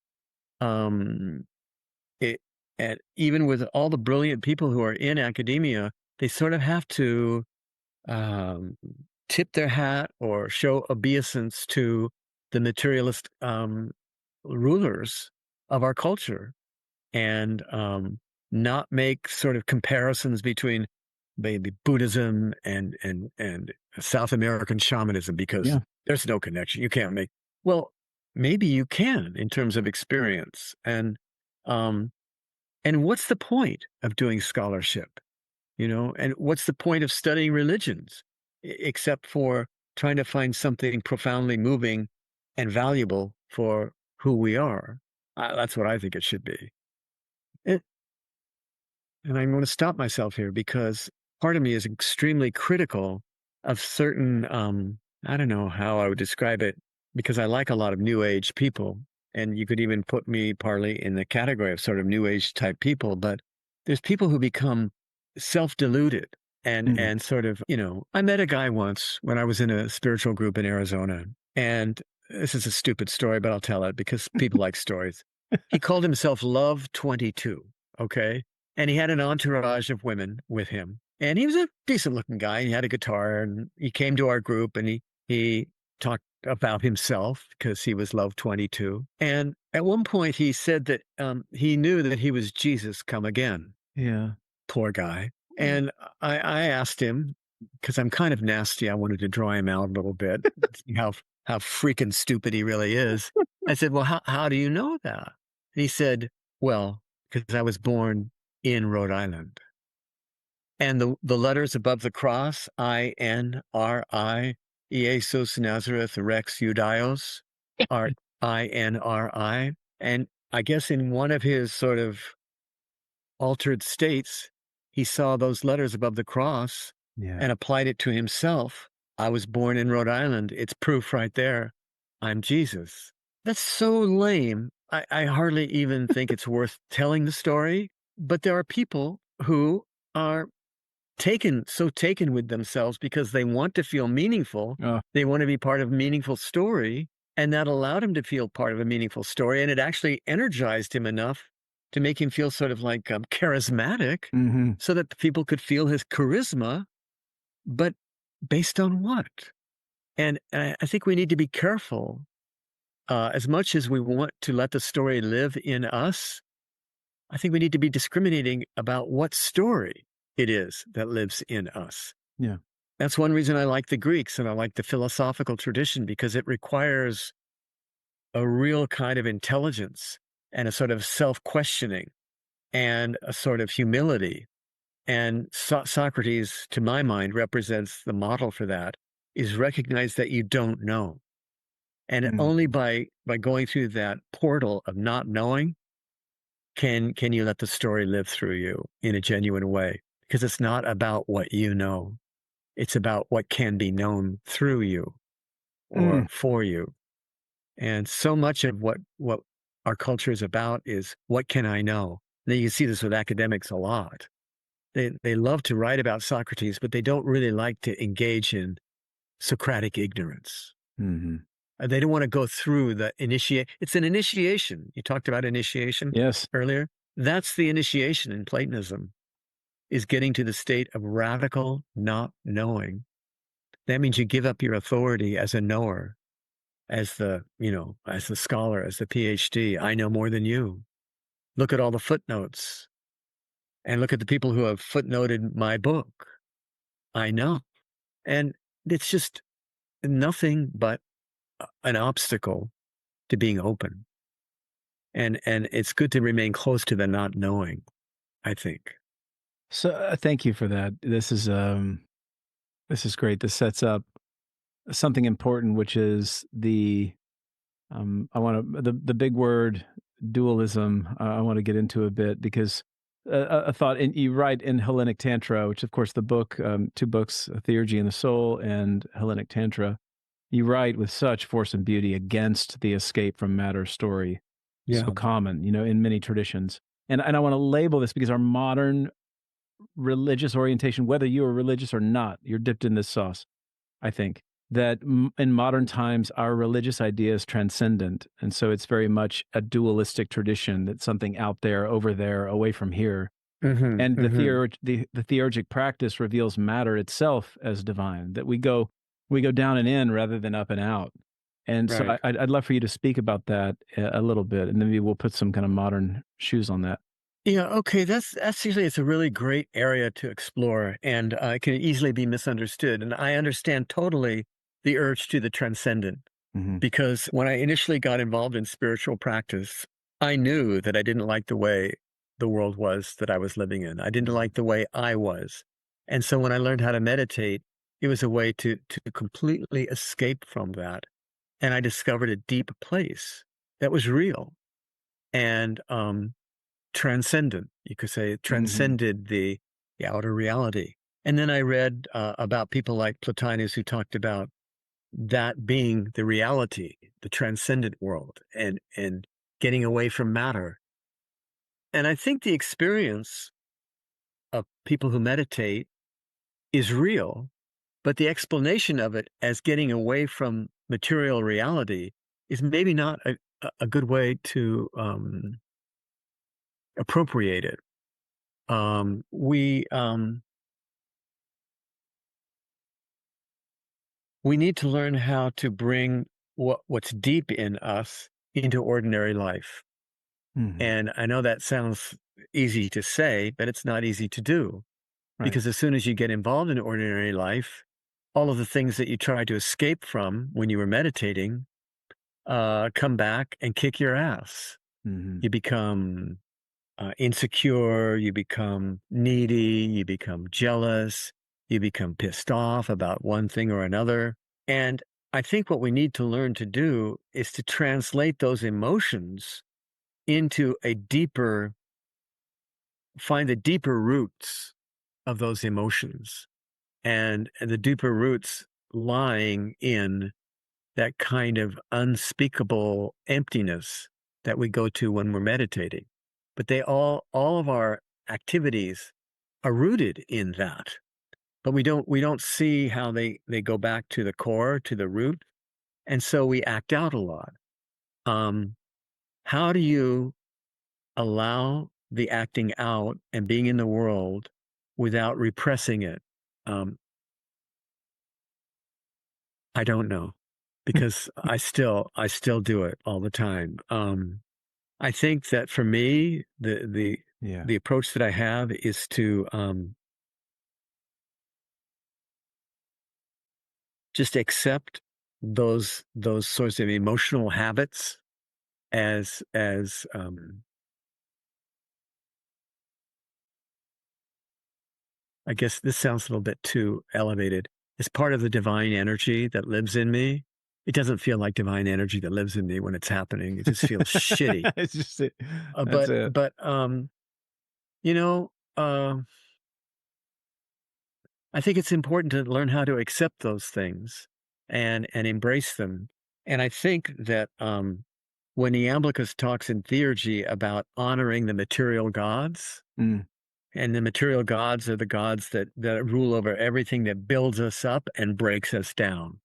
Um, it, and even with all the brilliant people who are in academia, they sort of have to um, tip their hat or show obeisance to the materialist rulers of our culture, and not make sort of comparisons between maybe Buddhism and South American shamanism, because Yeah. there's no connection. You can't make well, maybe you can in terms of experience. Um, and what's the point of doing scholarship? And what's the point of studying religions except for trying to find something profoundly moving and valuable for who we are? That's what I think it should be. And, and I'm going to stop myself here because part of me is extremely critical of certain, I don't know how I would describe it, because I like a lot of new age people. And you could even put me partly in the category of sort of new age type people, but there's people who become self-deluded Mhm. and sort of, I met a guy once when I was in a spiritual group in Arizona. And this is a stupid story, but I'll tell it because people like stories. He called himself Love 22. Okay. And he had an entourage of women with him. And he was a decent looking guy. He had a guitar and he came to our group and he talked about himself because he was Love 22. And at one point he said that he knew that he was Jesus come again. Yeah. Poor guy. And I asked him, because I'm kind of nasty, I wanted to draw him out a little bit, see how freaking stupid he really is. I said, well, how do you know that? And he said, well, because I was born in Rhode Island. And the letters above the cross, INRI, Iesus Nazareth Rex Judaios, are INRI. And I guess in one of his sort of altered states, he saw those letters above the cross Yeah. and applied it to himself. I was born in Rhode Island. It's proof right there. I'm Jesus. That's so lame. I hardly even think it's worth telling the story. But there are people who are so taken with themselves because they want to feel meaningful. Oh. They want to be part of a meaningful story. And that allowed him to feel part of a meaningful story. And it actually energized him enough to make him feel sort of like charismatic Mm-hmm. so that people could feel his charisma. But based on what? And I think we need to be careful. As much as we want to let the story live in us, I think we need to be discriminating about what story it is that lives in us. Yeah. That's one reason I like the Greeks and I like the philosophical tradition, because it requires a real kind of intelligence and a sort of self-questioning and a sort of humility. And Socrates, to my mind, represents the model for that, is recognize that you don't know. And Mm. only by going through that portal of not knowing can you let the story live through you in a genuine way. Because it's not about what you know. It's about what can be known through you or Mm. for you. And so much of what our culture is about is, what can I know? Now you see this with academics a lot. They love to write about Socrates, but they don't really like to engage in Socratic ignorance. Mm-hmm. They don't want to go through the initiate. It's an initiation. You talked about initiation Yes. earlier. That's the initiation in Platonism, is getting to the state of radical not knowing. That means you give up your authority as a knower, as as the scholar, as the PhD. I know more than you. Look at all the footnotes and look at the people who have footnoted my book. I know. And it's just nothing but an obstacle to being open. And it's good to remain close to the not knowing, I think. So thank you for that. This is great. This sets up something important, which is I want to the big word dualism. I want to get into a bit because a thought. And you write in Hellenic Tantra, which of course the book, two books, Theurgy and the Soul, and Hellenic Tantra. You write with such force and beauty against the escape from matter story, Yeah. so common, in many traditions. And I want to label this because our modern religious orientation, whether you are religious or not, you're dipped in this sauce. I think that in modern times, our religious idea is transcendent. And so it's very much a dualistic tradition, that's something out there, over there, away from here. Hmm. And Hmm. the theurgic practice reveals matter itself as divine, that we go down and in rather than up and out. And so Right. I'd love for you to speak about that a little bit, and then maybe we'll put some kind of modern shoes on that. Yeah. Okay. That's usually, it's a really great area to explore, and it can easily be misunderstood. And I understand totally the urge to the transcendent, Hmm. because when I initially got involved in spiritual practice, I knew that I didn't like the way the world was that I was living in. I didn't like the way I was. And so when I learned how to meditate, it was a way to completely escape from that. And I discovered a deep place that was real and transcendent. You could say it Hmm. transcended the outer reality. And then I read about people like Plotinus, who talked about that being the reality, the transcendent world, and getting away from matter. And I think the experience of people who meditate is real, but the explanation of it as getting away from material reality is maybe not a good way to appropriate it. We we need to learn how to bring what's deep in us into ordinary life. Mhm. And I know that sounds easy to say, but it's not easy to do Right. because as soon as you get involved in ordinary life, all of the things that you tried to escape from when you were meditating come back and kick your ass. Mhm. You become insecure, you become needy, you become jealous, you become pissed off about one thing or another. And I think what we need to learn to do is to translate those emotions into find the deeper roots of those emotions and the deeper roots lying in that kind of unspeakable emptiness that we go to when we're meditating. But all of our activities are rooted in that. But we don't see how they go back to the core, to the root. And so we act out a lot. Um, how do you allow the acting out and being in the world without repressing it? Um, I don't know because I still do it all the time. I think that for me, Yeah. the approach that I have is to just accept those sorts of emotional habits as I guess this sounds a little bit too elevated. It's part of the divine energy that lives in me. It doesn't feel like divine energy that lives in me when it's happening. It just feels shitty. It's just it. Uh, That's but it. but you know, I think it's important to learn how to accept those things and embrace them. And I think that when Iamblichus talks in Theurgy about honoring the material gods, Mm. and the material gods are the gods that rule over everything that builds us up and breaks us down.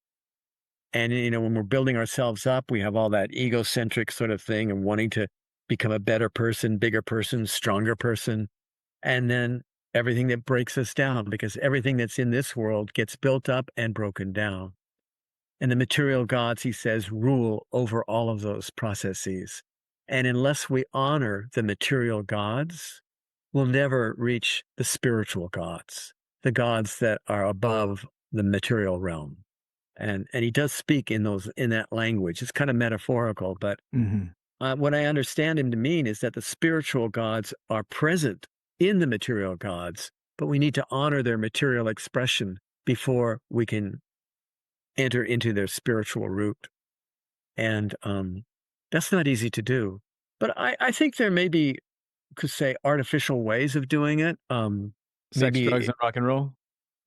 And when we're building ourselves up, we have all that egocentric sort of thing and wanting to become a better person, bigger person, stronger person. And then everything that breaks us down, because everything that's in this world gets built up and broken down. And the material gods, he says, rule over all of those processes. And unless we honor the material gods, we'll never reach the spiritual gods, the gods that are above the material realm. And he does speak in that language. It's kind of metaphorical, but Mhm. what I understand him to mean is that the spiritual gods are present in the material gods, but we need to honor their material expression before we can enter into their spiritual root. And that's not easy to do. But I think there may be, could say, artificial ways of doing it. Sex, drugs, Maybe and rock and roll?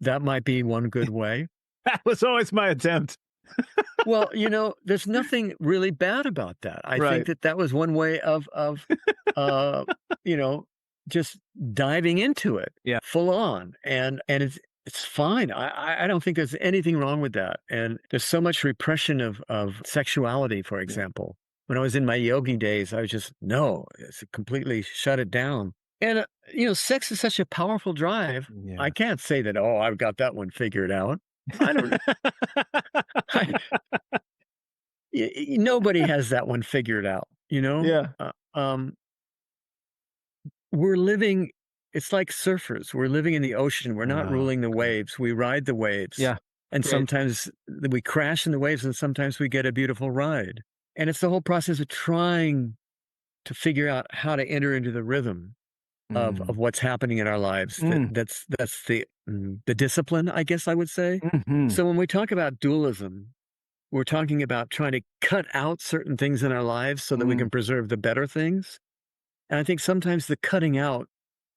that might be one good way. That was always my attempt. Well, there's nothing really bad about that. I think Right. that was one way of uh, you know, just diving into it Yeah. full on, and it's fine. I don't think there's anything wrong with that. And there's so much repression of sexuality, for Yeah. example. When I was in my yogi days, I was just no, it's completely shut it down. And sex is such a powerful drive. I Yeah. can't say that. Oh, I've got that one figured out. I don't. Nobody has that one figured out, you know? Yeah. We're living it's like surfers. We're living in the ocean. We're not Oh, ruling the God. waves. We ride the waves. Yeah. And Great. sometimes we crash in the waves and sometimes we get a beautiful ride. And it's the whole process of trying to figure out how to enter into the rhythm of Mm. what's happening in our lives. Mm. That's the discipline, I guess I would say. Mhm. So when we talk about dualism, we're talking about trying to cut out certain things in our lives so that we Mm. can preserve the better things. And I think sometimes the cutting out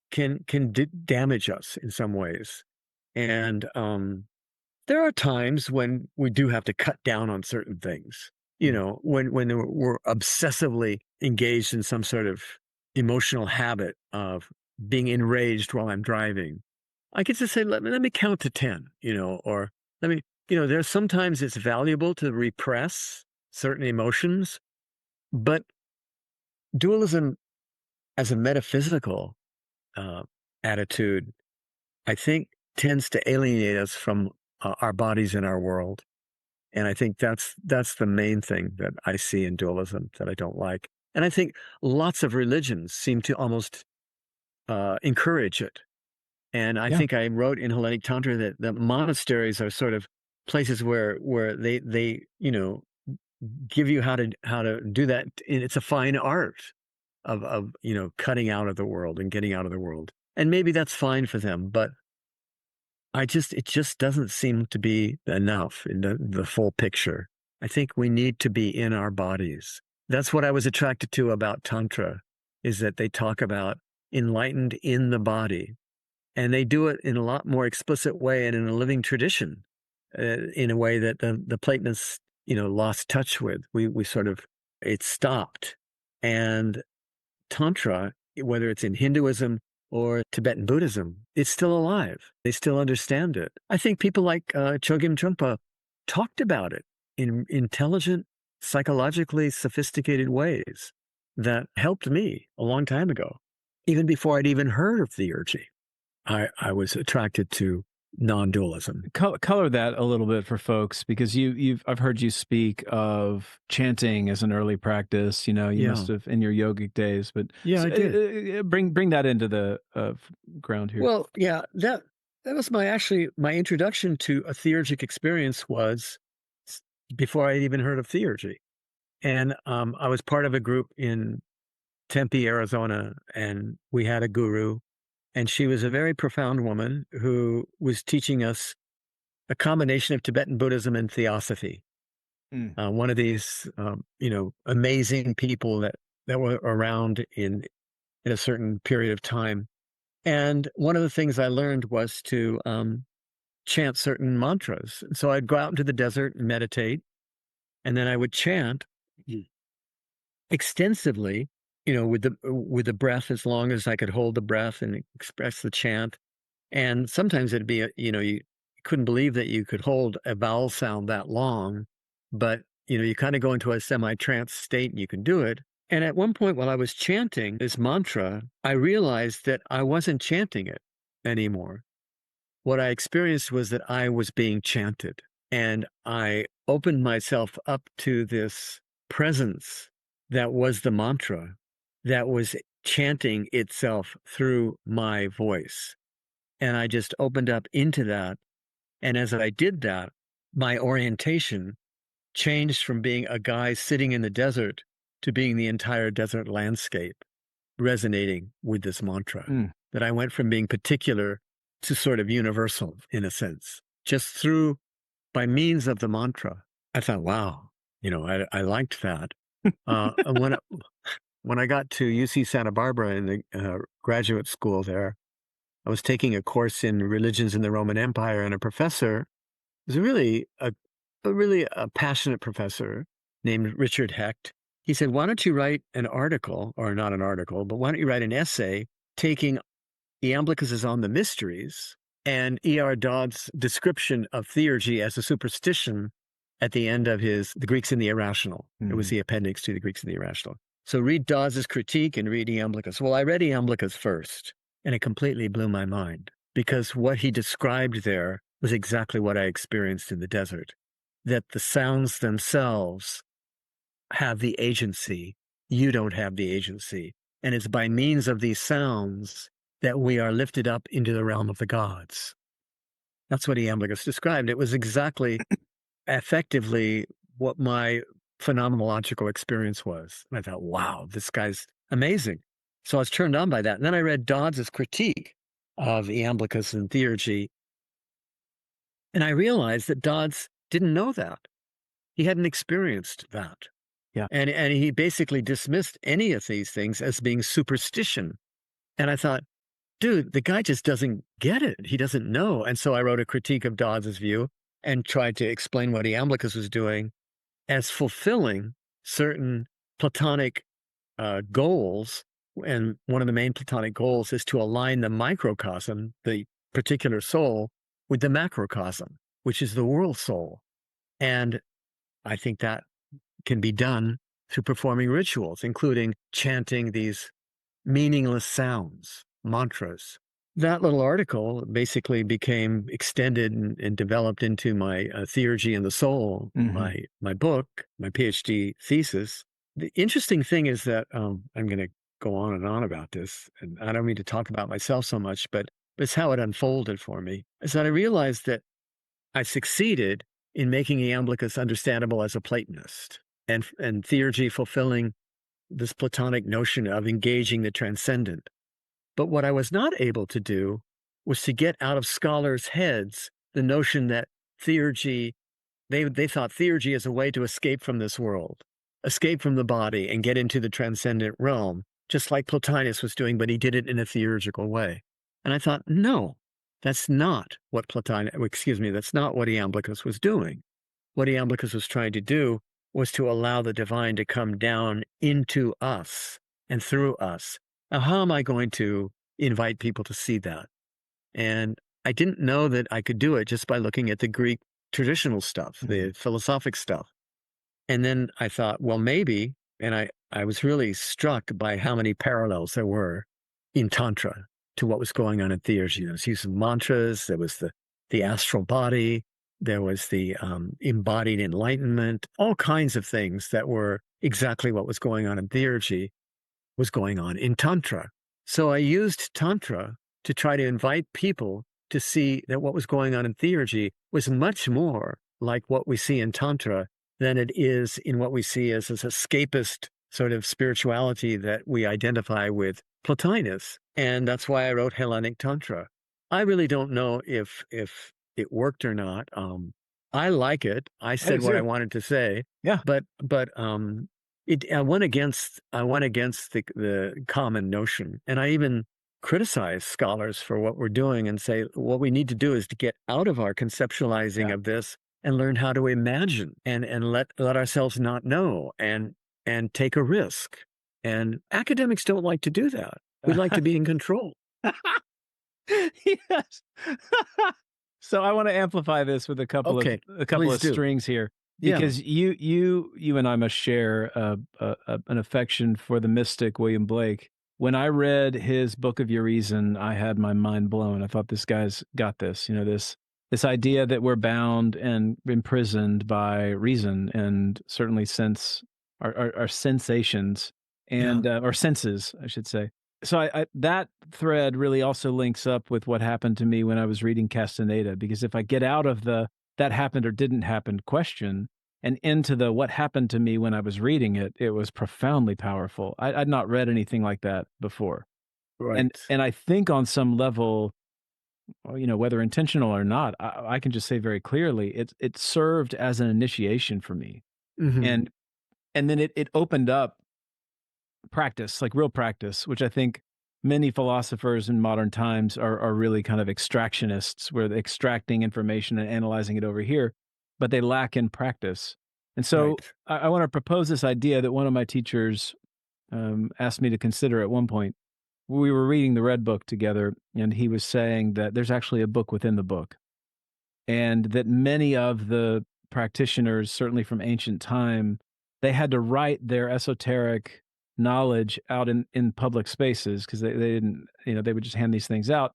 can damage us in some ways. And there are times when we do have to cut down on certain things. Mm. When we're obsessively engaged in some sort of emotional habit of being enraged while I'm driving. I get to say, let me count to 10, or let me, there's sometimes it's valuable to repress certain emotions, but dualism as a metaphysical uh, attitude, I think tends to alienate us from our bodies and our world. And I think that's the main thing that I see in dualism that I don't like. And I think lots of religions seem to almost encourage it. And I Yeah. think I wrote in Hellenic Tantra that the monasteries are sort of places where they give you how to do that. And it's a fine art of cutting out of the world and getting out of the world. And maybe that's fine for them, but it just doesn't seem to be enough in the full picture. I think we need to be in our bodies. That's what I was attracted to about Tantra, is that they talk about enlightened in the body. And they do it in a lot more explicit way and in a living tradition, in a way that the Platonists, lost touch with. We sort of, it stopped. And Tantra, whether it's in Hinduism or Tibetan Buddhism, it's still alive. They still understand it. I think people like Chogyam Trungpa talked about it in intelligent, psychologically sophisticated ways that helped me a long time ago, even before I'd even heard of theurgy. I was attracted to non-dualism. Color that a little bit for folks, because I've heard you speak of chanting as an early practice. You Yeah. must have in your yogic days, but Yeah, I did. bring that into the ground here. Well, yeah, that was my introduction to a theurgic experience was before I'd even heard of theurgy. And I was part of a group in Tempe, Arizona, and we had a guru. And she was a very profound woman who was teaching us a combination of Tibetan Buddhism and Theosophy. One of these, amazing people that were around in a certain period of time. And one of the things I learned was to chant certain mantras. So I'd go out into the desert and meditate, and then I would chant extensively, with the breath, as long as I could hold the breath and express the chant. And sometimes it'd be, you couldn't believe that you could hold a vowel sound that long, but, you kind of go into a semi-trance state and you can do it. And at one point while I was chanting this mantra, I realized that I wasn't chanting it anymore. What I experienced was that I was being chanted, and I opened myself up to this presence that was the mantra, that was chanting itself through my voice. And I just opened up into that. And as I did that, my orientation changed from being a guy sitting in the desert to being the entire desert landscape resonating with this mantra. That I went from being particular to sort of universal in a sense, just by means of the mantra. I thought, wow, I liked that. And when I got to UC Santa Barbara in the graduate school there, I was taking a course in religions in the Roman Empire, and a professor was really a passionate professor named Richard Hecht. He said, why don't you write an article, or not an article, but why don't you write an essay taking Iamblichus' On the Mysteries and E.R. Dodd's description of theurgy as a superstition at the end of The Greeks and the Irrational. It was the appendix to The Greeks and the Irrational. So read Dodd's critique and read Iamblichus. Well, I read Iamblichus first, and it completely blew my mind, because what he described there was exactly what I experienced in the desert, that the sounds themselves have the agency. You don't have the agency. And it's by means of these sounds that we are lifted up into the realm of the gods. That's what Iamblichus described. It was exactly, effectively, what my phenomenological experience was. And I thought, wow, this guy's amazing. So I was turned on by that. And then I read Dodd's critique of Iamblichus and theurgy. And I realized that Dodds didn't know that. He hadn't experienced that. Yeah. And he basically dismissed any of these things as being superstition. And I thought, dude, the guy just doesn't get it. He doesn't know. And so I wrote a critique of Dodds' view and tried to explain what Iamblichus was doing as fulfilling certain Platonic goals. And one of the main Platonic goals is to align the microcosm, the particular soul, with the macrocosm, which is the world soul. And I think that can be done through performing rituals, including chanting these meaningless sounds, mantras, that little article basically became extended and developed into my Theurgy and the Soul, Mhm. my book, my PhD thesis. The interesting thing is that I'm going to go on and on about this, and I don't mean to talk about myself so much, but it's how it unfolded for me. Is that I realized that I succeeded in making Iamblichus understandable as a Platonist, and Theurgy fulfilling this Platonic notion of engaging the transcendent. But what I was not able to do was to get out of scholars' heads the notion that theurgy, they thought theurgy is a way to escape from this world, escape from the body and get into the transcendent realm, just like Plotinus was doing, but he did it in a theurgical way. And I thought, no, that's not what that's not what Iamblichus was doing. What Iamblichus was trying to do was to allow the divine to come down into us and through us. Now, how am I going to invite people to see that? And I didn't know that I could do it just by looking at the Greek traditional stuff, the philosophic stuff. And then I thought, well, maybe, and I was really struck by how many parallels there were in Tantra to what was going on in Theurgy. There was use of mantras, there was the astral body, there was the embodied enlightenment, all kinds of things that were exactly what was going on in Theurgy was going on in Tantra. So I used Tantra to try to invite people to see that what was going on in Theurgy was much more like what we see in Tantra than it is in what we see as this escapist sort of spirituality that we identify with Plotinus. And that's why I wrote Hellenic Tantra. I really don't know if it worked or not. I like it. I I do said what I too. wanted to say, Yeah. but I went against the common notion, and I even criticize scholars for what we're doing and say what we need to do is to get out of our conceptualizing Yeah. of this and learn how to imagine and let ourselves not know and take a risk. And academics don't like to do that. We like to be in control. Yes. So I want to amplify this with Okay, a couple please of do. strings here, Yeah. because you and I must share an affection for the mystic William Blake. When I read his Book of Your Reason, I had my mind blown. I thought this guy's got this. You know, this idea that we're bound and imprisoned by reason, and certainly sense our sensations Yeah. and or senses, I should say. So I that thread really also links up with what happened to me when I was reading Castaneda, because if I get out of the that happened or didn't happen question and into the what happened to me when I was reading it, it was profoundly powerful. I'd not read anything like that before. Right. And I think on some level, well, you know, whether intentional or not, I can just say very clearly, it served as an initiation for me. Hmm. And and then it opened up practice, like real practice, which I think many philosophers in modern times are really kind of extractionists, where they're extracting information and analyzing it over here, but they lack in practice. And so Right. I want to propose this idea that one of my teachers asked me to consider at one point. We were reading the Red Book together, and he was saying that there's actually a book within the book, and that many of the practitioners, certainly from ancient time, they had to write their esoteric knowledge out in public spaces because they didn't, you know, they would just hand these things out.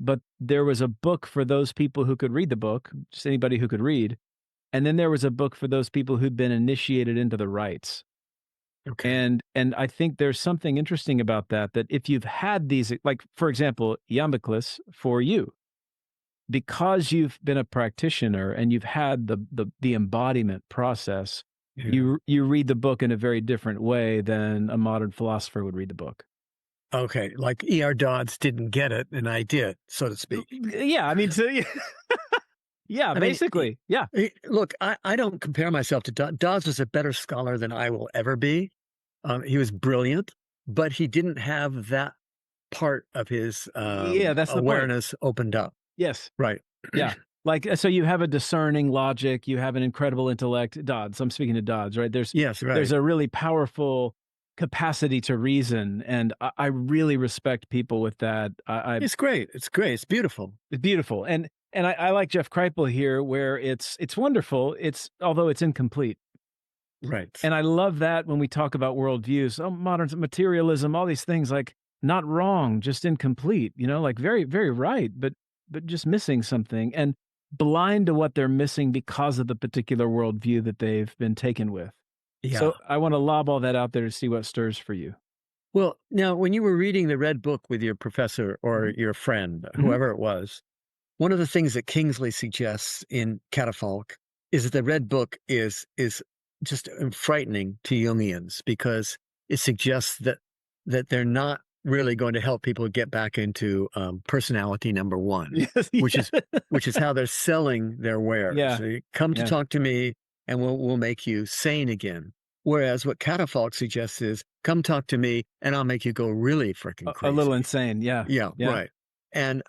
But there was a book for those people who could read the book, just anybody who could read. And then there was a book for those people who'd been initiated into the rites. Okay. And I think there's something interesting about that, that if you've had these, like, for example, Iamblichus for you, because you've been a practitioner and you've had the embodiment process, Yeah. you read the book in a very different way than a modern philosopher would read the book. Okay. Like E.R. Dodds didn't get it, and I did, so to speak. Yeah, I mean, so yeah, I mean, basically, yeah, look, I don't compare myself to Dodds. Dodds was a better scholar than I will ever be. He was brilliant, but he didn't have that part of his yeah, that's the point. awareness opened up. Yes, Right. yeah. Like, so you have a discerning logic, you have an incredible intellect. Dodds, I'm speaking to Dodds, right? Yes. There's Right. a really powerful capacity to reason, and I really respect people with that. It's great. It's great. It's beautiful. It's beautiful, and I like Jeff Kripal here, where it's wonderful. It's although it's incomplete, Right. and I love that when we talk about worldviews, oh, modern materialism, all these things. Like, not wrong, just incomplete, like very, very right, but just missing something and blind to what they're missing because of the particular worldview that they've been taken with. Yeah. So I want to lob all that out there to see what stirs for you. Well, now, when you were reading the Red Book with your professor or Mhm. your friend, Mhm. whoever it was, one of the things that Kingsley suggests in Catafalque is that the Red Book is just frightening to Jungians because it suggests that they're not really going to help people get back into personality number one, Yes, which is yeah. which is how they're selling their wares. Yeah, They come to yeah. talk to me, and we'll make you sane again. Whereas what Catafalque suggests is, come talk to me, and I'll make you go really freaking A little crazy. insane, yeah, Yeah, yeah, right. And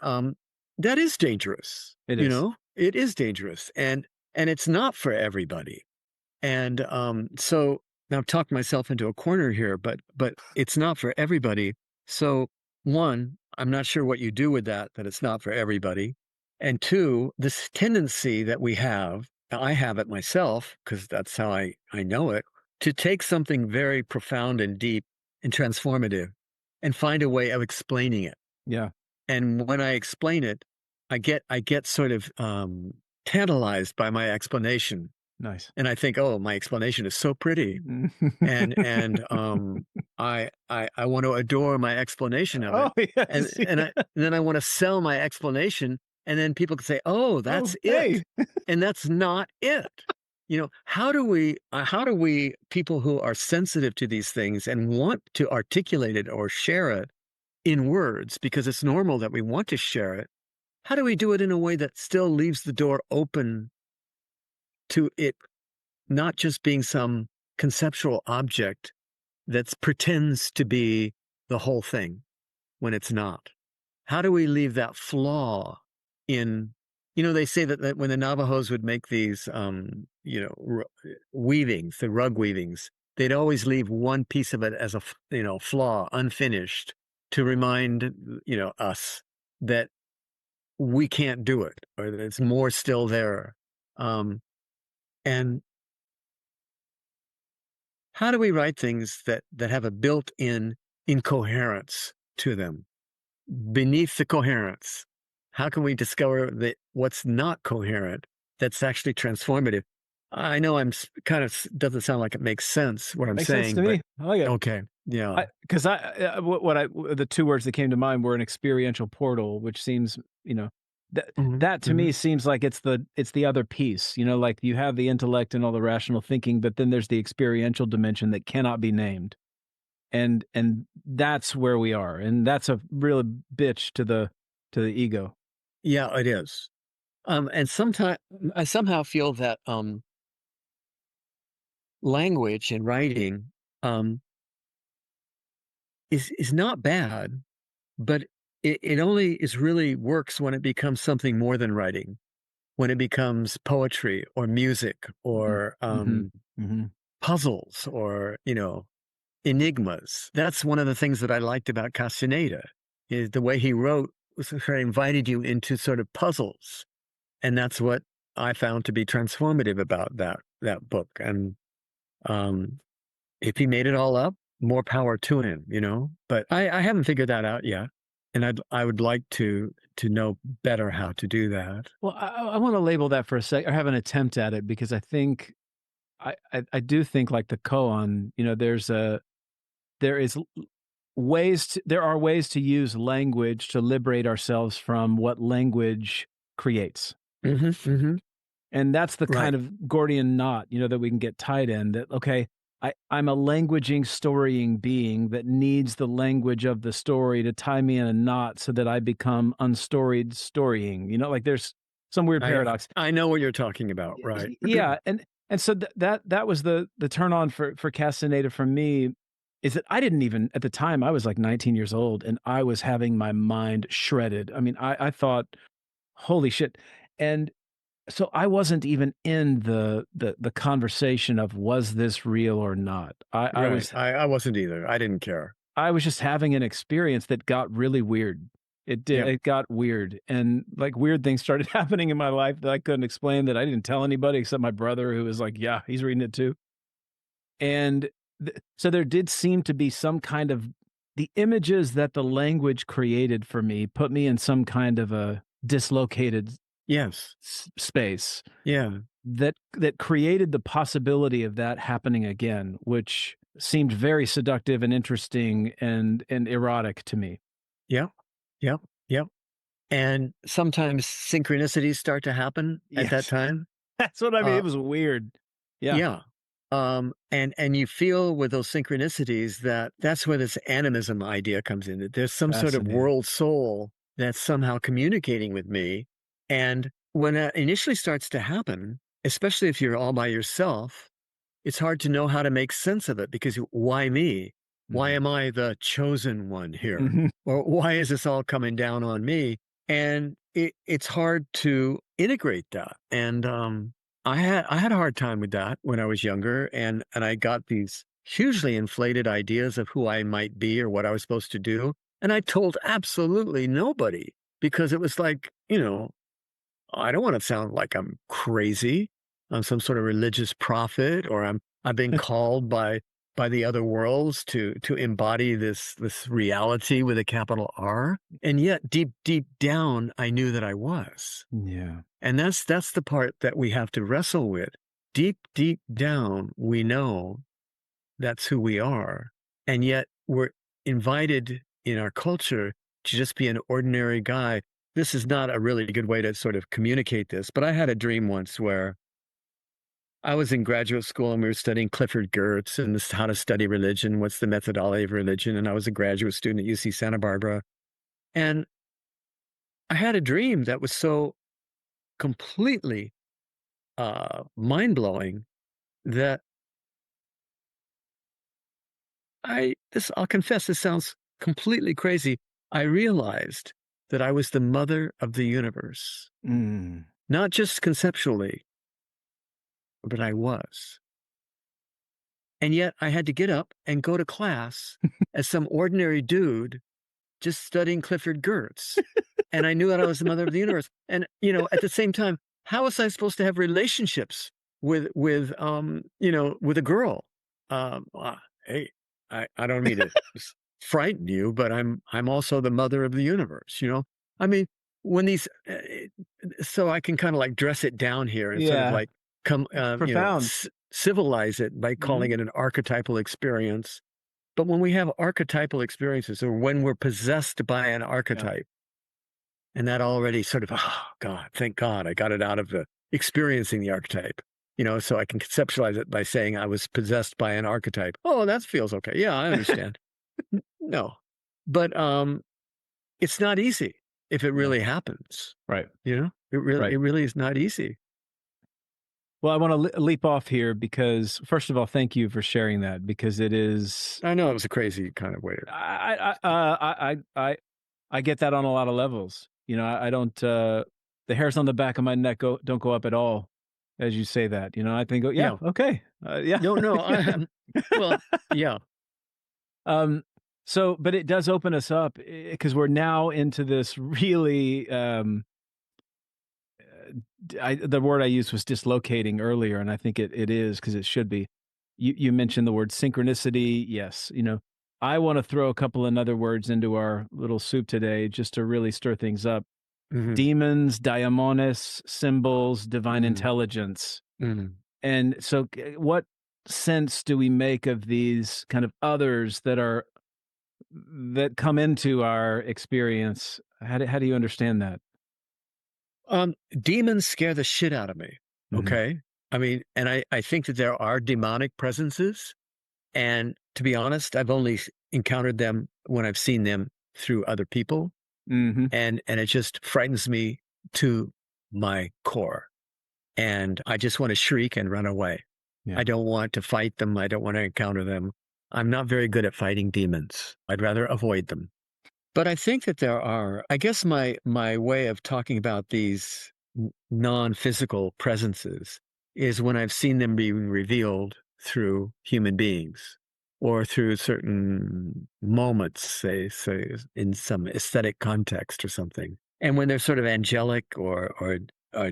that is dangerous. it is. It is dangerous, and it's not for everybody. And so now I've talked myself into a corner here, but it's not for everybody. So one, I'm not sure what you do with that it's not for everybody. And two, this tendency that we have, I have it myself, because that's how I know it, to take something very profound and deep and transformative and find a way of explaining it. Yeah, And when I explain it, I get sort of tantalized by my explanation, nice. and I think, oh, my explanation is so pretty, and I want to adore my explanation of Oh, it, and yes, and I yeah. then I want to sell my explanation, and then people can say, oh, Oh, that's it, hey. and that's not it. How do we people who are sensitive to these things and want to articulate it or share it in words, because it's normal that we want to share it, how do we do it in a way that still leaves the door open to it not just being some conceptual object that pretends to be the whole thing when it's not? How do we leave that flaw in, they say that when the Navajos would make these, weavings, the rug weavings, they'd always leave one piece of it as flaw, unfinished, to remind, us that we can't do it or that it's more still there. Um, and how do we write things that have a built-in incoherence to them? Beneath the coherence, how can we discover that what's not coherent that's actually transformative? I know kind of doesn't sound like it makes sense what I'm Makes sense saying, to but me. I like it. okay, yeah. Because the two words that came to mind were an experiential portal, which seems, that Mhm, that to mhm. me seems like it's the other piece, like you have the intellect and all the rational thinking, but then there's the experiential dimension that cannot be named. And that's where we are. And that's a real bitch to the ego. Yeah, it is. And sometimes I somehow feel that language and writing um, is not bad, but it only is really works when it becomes something more than writing, when it becomes poetry or music Mhm. or Mhm. Mhm. puzzles or enigmas. That's one of the things that I liked about Castaneda, is the way he wrote was sort of invited you into sort of puzzles, and that's what I found to be transformative about that book. And um, if he made it all up, more power to him. But I haven't figured that out yet, and I would like to know better how to do that. Well, I want to label that for a sec, or have an attempt at it, because I do think like the koan, there is there are ways to use language to liberate ourselves from what language creates. Hmm, hmm. And that's the Right. kind of Gordian knot, that we can get tied in, that, okay, I'm a languaging, storying being that needs the language of the story to tie me in a knot so that I become unstoried storying, like there's some weird I paradox. I know what you're talking about. Right. Yeah, and so that was the turn on for Castaneda for me, is that I didn't even at the time, I was like 19 years old, and I was having my mind shredded. I mean, I thought, "Holy shit." And so I wasn't even in the conversation of, was this real or not? I Right. was I wasn't either. I didn't care. I was just having an experience that got really weird. It did. Yep. It got weird, and like weird things started happening in my life that I couldn't explain, that I didn't tell anybody except my brother, who was like, "Yeah, he's reading it too." And so there did seem to be some kind of the images that the language created for me put me in some kind of a dislocated Yes. space Yeah. that created the possibility of that happening again, which seemed very seductive and interesting and erotic to me. Yep. Yep. Yep. And sometimes synchronicities start to happen at that Yes. time. That's what I mean. Uh, It was weird. Yeah. yeah. And you feel with those synchronicities that that's where this animism idea comes in, that there's some sort of Fascinating. world soul that's somehow communicating with me. And when that initially starts to happen, especially if you're all by yourself, it's hard to know how to make sense of it because why me? Why Mhm. am I the chosen one here? Mhm. Or why is this all coming down on me? And it's hard to integrate that. And I had a hard time with that when I was younger, and I got these hugely inflated ideas of who I might be or what I was supposed to do. And I told absolutely nobody because it was like, I don't want to sound like I'm crazy. I'm some sort of religious prophet, or I've been called by the other worlds to embody this reality with a capital R. And yet deep down, I knew that I was. Yeah. And that's the part that we have to wrestle with. Deep down, we know that's who we are. And yet we're invited in our culture to just be an ordinary guy. This is not a really good way to sort of communicate this, but I had a dream once where I was in graduate school and we were studying Clifford Geertz and this how to study religion, what's the methodology of religion. And I was a graduate student at UC Santa Barbara. And I had a dream that was so completely mind blowing that I'll confess, this sounds completely crazy. I realized that I was the mother of the universe, Mm. not just conceptually, but I was. And yet I had to get up and go to class as some ordinary dude just studying Clifford Geertz. And I knew that I was the mother of the universe. And, at the same time, how was I supposed to have relationships with a girl? Hey, I don't mean to frighten you, but I'm also the mother of the universe. I mean, when these, so I can kind of like dress it down here and sort of Yeah. like come, It's profound. civilize it by calling Mhm. it an archetypal experience. But when we have archetypal experiences, or when we're possessed by an Yeah. archetype, and that already sort of, oh God, thank God I got it out of the experiencing the archetype. So I can conceptualize it by saying I was possessed by an archetype. Oh, that feels okay. Yeah, I understand. No. But it's not easy if it Yeah. really happens. Right. It Right. really is not easy. Well, I want to leap off here because, first of all, thank you for sharing that because it is. I know it was a crazy kind of way. I get that on a lot of levels. I don't. The hairs on the back of my neck don't go up at all as you say that. I think, oh yeah, Yeah. okay, yeah. No, I am. Well, yeah. um. So, but it does open us up because we're now into this really. The word I used was dislocating earlier, and I think it is because it should be. You mentioned the word synchronicity. Yes, I want to throw a couple of other words into our little soup today just to really stir things up. Hmm. Demons, daimonis, symbols, divine Hmm. intelligence. Hmm. And so, what sense do we make of these kind of others that come into our experience? How do you understand that? Demons scare the shit out of me. Hmm. Okay. I mean, and I think that there are demonic presences. And to be honest, I've only encountered them when I've seen them through other people. Hmm. And it just frightens me to my core. And I just want to shriek and run away. Yeah. I don't want to fight them. I don't want to encounter them. I'm not very good at fighting demons. I'd rather avoid them. But I think that there are, I guess my way of talking about these non-physical presences is when I've seen them being revealed through human beings or through certain moments, say in some aesthetic context or something. And when they're sort of angelic or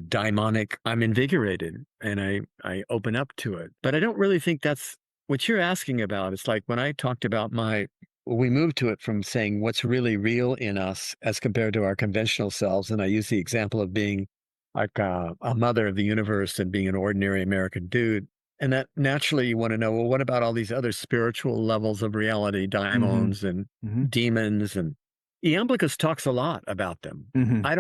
daimonic, I'm invigorated and I open up to it. But I don't really think that's what you're asking about. It's like when I talked about my we move to it from saying what's really real in us as compared to our conventional selves. And I use the example of being like a mother of the universe and being an ordinary American dude. And that naturally you want to know, well, what about all these other spiritual levels of reality, Mhm. daimons and Mhm. demons? And Iamblichus talks a lot about them. Mhm. I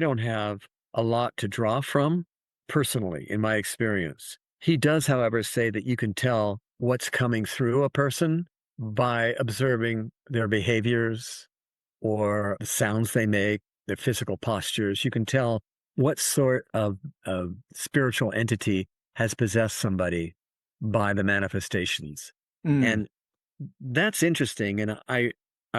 don't have a lot to draw from personally in my experience. He does, however, say that you can tell what's coming through a person by observing their behaviors or the sounds they make, their physical postures. You can tell what sort of spiritual entity has possessed somebody by the manifestations. Mm. And that's interesting. And I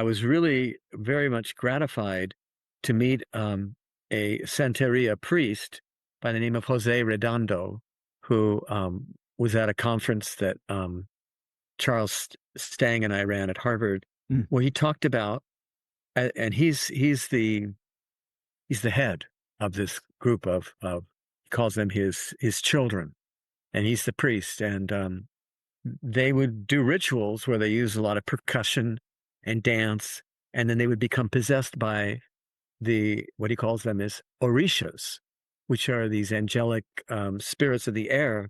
was really very much gratified to meet a Santeria priest by the name of Jose Redondo, who was at a conference that Charles Stang and I ran at Harvard, Mm. where he talked about, and he's the head of this group of he calls them his children, and he's the priest, and they would do rituals where they use a lot of percussion and dance, and then they would become possessed by the what he calls them is orishas, which are these angelic spirits of the air.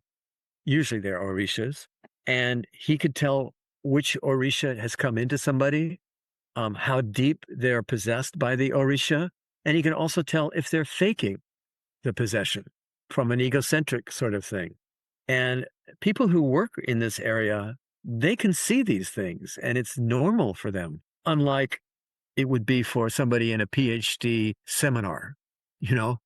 Usually they're orishas, and he could tell which orisha has come into somebody, how deep they're possessed by the orisha, and he can also tell if they're faking the possession from an egocentric sort of thing. And people who work in this area, they can see these things, and it's normal for them, unlike it would be for somebody in a PhD seminar. You know,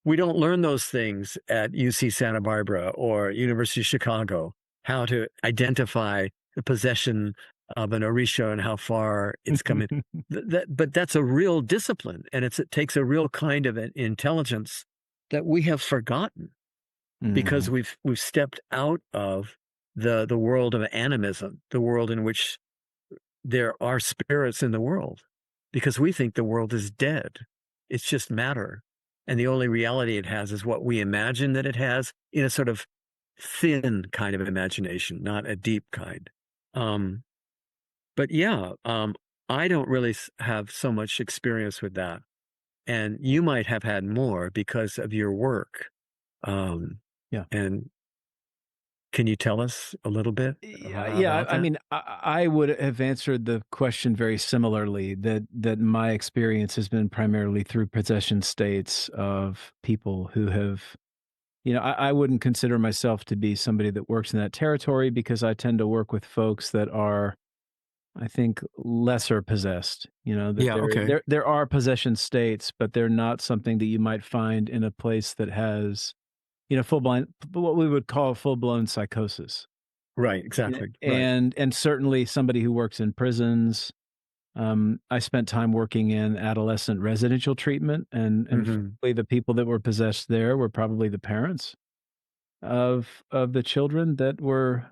we don't learn those things at UC Santa Barbara or University of Chicago, how to identify the possession of an Orisha and how far it's coming. But that's a real discipline, and it takes a real kind of an intelligence that we have forgotten because Mhm. we've stepped out of the world of animism, the world in which there are spirits in the world, because we think the world is dead. It's just matter. And the only reality it has is what we imagine that it has in a sort of thin kind of imagination, not a deep kind. Um, but yeah, I don't really have so much experience with that. And you might have had more because of your work. Um, Yeah. and can you tell us a little bit Yeah, yeah. about I that? mean, I would have answered the question very similarly. That my experience has been primarily through possession states of people who have, I wouldn't consider myself to be somebody that works in that territory because I tend to work with folks that are, I think, lesser possessed. That Yeah. there Okay. there there are possession states, but they're not something that you might find in a place that has, full blown, what we would call full blown psychosis. Right. Yeah, Exactly. Right. and certainly somebody who works in prisons. I spent time working in adolescent residential treatment, and Hmm. frankly, the people that were possessed there were probably the parents of the children that were,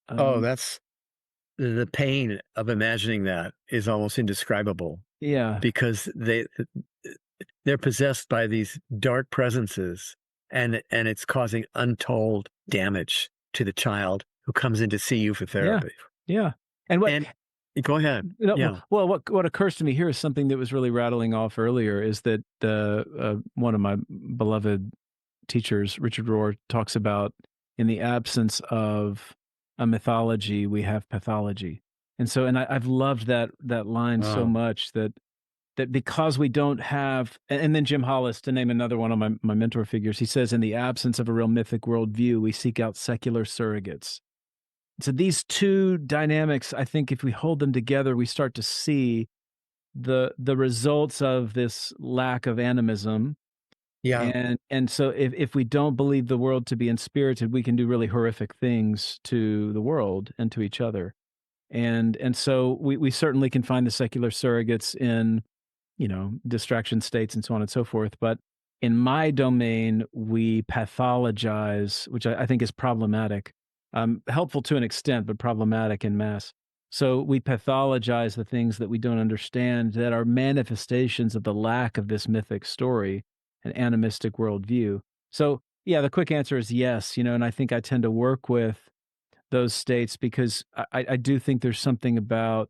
Oh, um, that's the pain of imagining that is almost indescribable yeah, because they're possessed by these dark presences, and it's causing untold damage to the child who comes in to see you for yeah, therapy. yeah. And what And go ahead. Yeah. what occurs to me here is something that was really rattling off earlier is that one of my beloved teachers, Richard Rohr, talks about in the absence of a mythology, we have pathology. And so, I've loved that line so Wow. much that because we don't have, and then Jim Hollis, to name another one of my mentor figures, he says, in the absence of a real mythic worldview, we seek out secular surrogates. So these two dynamics, I think, if we hold them together, we start to see the results of this lack of animism. Yeah. And so if we don't believe the world to be inspirited, we can do really horrific things to the world and to each other. And so we certainly can find the secular surrogates in, distraction states and so on and so forth. But in my domain, we pathologize, which I think is problematic. Helpful to an extent, but problematic in mass. So we pathologize the things that we don't understand that are manifestations of the lack of this mythic story, an animistic worldview. So yeah, the quick answer is yes, and I think I tend to work with those states because I do think there's something about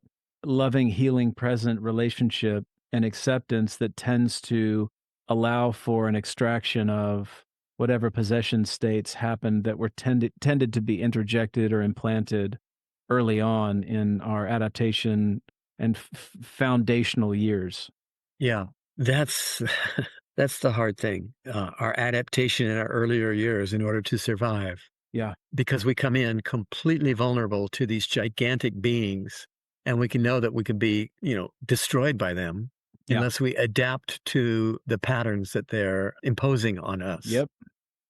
loving, healing, present relationship and acceptance that tends to allow for an extraction of whatever possession states happened that were tended to be interjected or implanted early on in our adaptation and foundational years. Yeah, that's that's the hard thing. Our adaptation in our earlier years in order to survive, Yeah. because we come in completely vulnerable to these gigantic beings, and we can know that we can be, destroyed by them Yeah. unless we adapt to the patterns that they're imposing on us. Yep.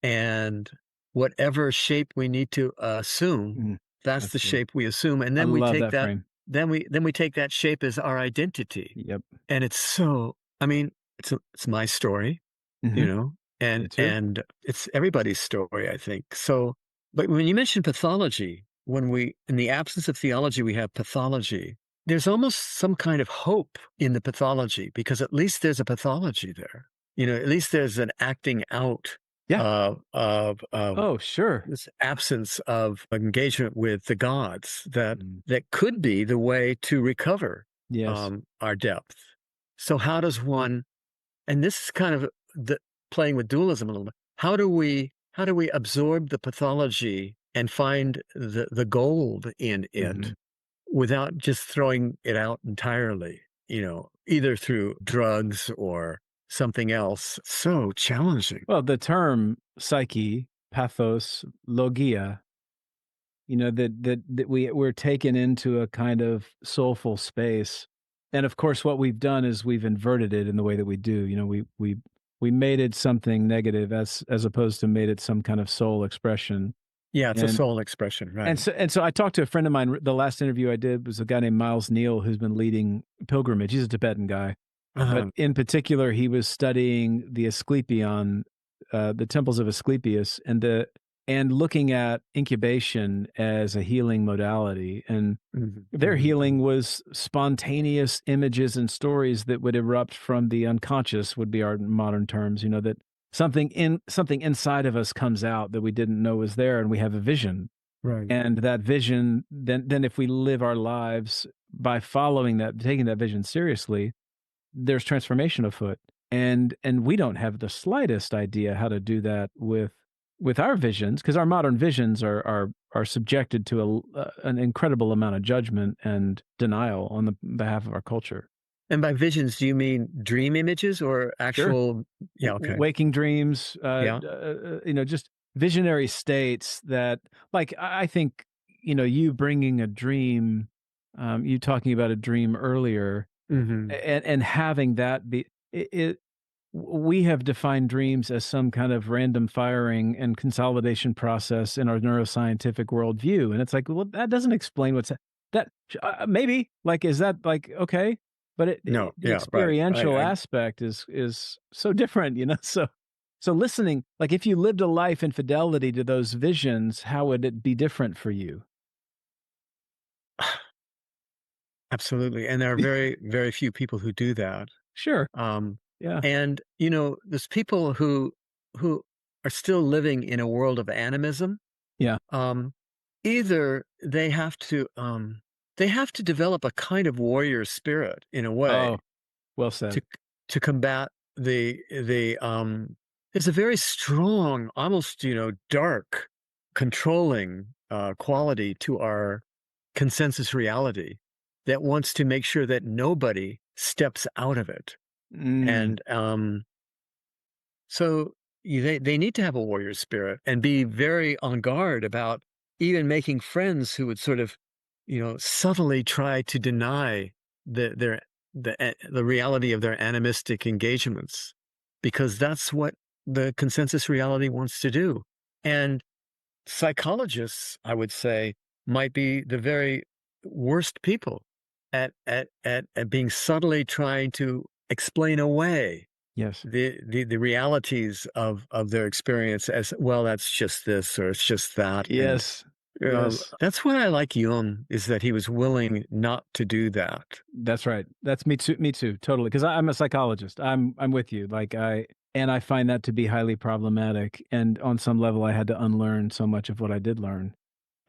And whatever shape we need to assume, Mm, that's the absolutely. shape we assume, and I then we love take that that frame. then we take that shape as our identity. Yep. And it's so, I mean, it's my story, you Mhm. know, and Me too. and it's everybody's story, I think. So, but when you mention pathology, when we in the absence of theology, we have pathology. There's almost some kind of hope in the pathology because at least there's a pathology there. At least there's an acting out Yeah. of Oh, sure. this absence of engagement with the gods that Mm. that could be the way to recover Yes. our depth. So how does one, and this is kind of the playing with dualism a little bit. How do we absorb the pathology and find the gold in it Mhm. without just throwing it out entirely, either through drugs or something else? So challenging. Well, the term psyche, pathos, logia, that we're taken into a kind of soulful space. And of course, what we've done is we've inverted it in the way that we do. We made it something negative as opposed to made it some kind of soul expression. Yeah, it's a And soul expression, and right? so I talked to a friend of mine. The last interview I did was a guy named Miles Neal, who's been leading pilgrimage. He's a Tibetan guy, but Uh-huh. in particular, he was studying the Asclepion, the temples of Asclepius, and looking at incubation as a healing modality. And Mhm, their mhm, healing mhm. was spontaneous images and stories that would erupt from the unconscious, would be our modern terms. That something inside of us comes out that we didn't know was there, and we have a vision. Right. And that vision, then if we live our lives by following that, taking that vision seriously, there's transformation afoot. And we don't have the slightest idea how to do that with our visions, because our modern visions are subjected to an incredible amount of judgment and denial on the behalf of our culture. And by visions, do you mean dream images or Sure. actual? Yeah, okay. Waking dreams, Yeah. just visionary states that, like, I think, you bringing a dream, you talking about a dream earlier, Mhm. and having that be it, we have defined dreams as some kind of random firing and consolidation process in our neuroscientific worldview, and it's like, well, that doesn't explain that. Maybe, like, is that, like, okay, but No, the yeah, right. experiential I aspect is so different, so listening, like, if you lived a life in fidelity to those visions, how would it be different for you? absolutely, and there are very, very few people who do that. Sure. Um, Yeah. and, there's people who are still living in a world of animism. Yeah. Um, either they have to develop a kind of warrior spirit in a Oh, way well said. to combat there's a very strong, almost, dark, controlling, quality to our consensus reality that wants to make sure that nobody steps out of it. Mm, And, so they need to have a warrior spirit and be very on guard about even making friends who would sort of, subtly try to deny the reality of their animistic engagements, because that's what the consensus reality wants to do. And psychologists, I would say, might be the very worst people at being subtly trying to explain away yes. the realities of their experience as, well, that's just this or it's just that. And Yes. Yes. that's what I like Jung, is that he was willing not to do that. That's right. That's me too, totally. Because I'm a psychologist. I'm with you. Like, I find that to be highly problematic. And on some level, I had to unlearn so much of what I did learn.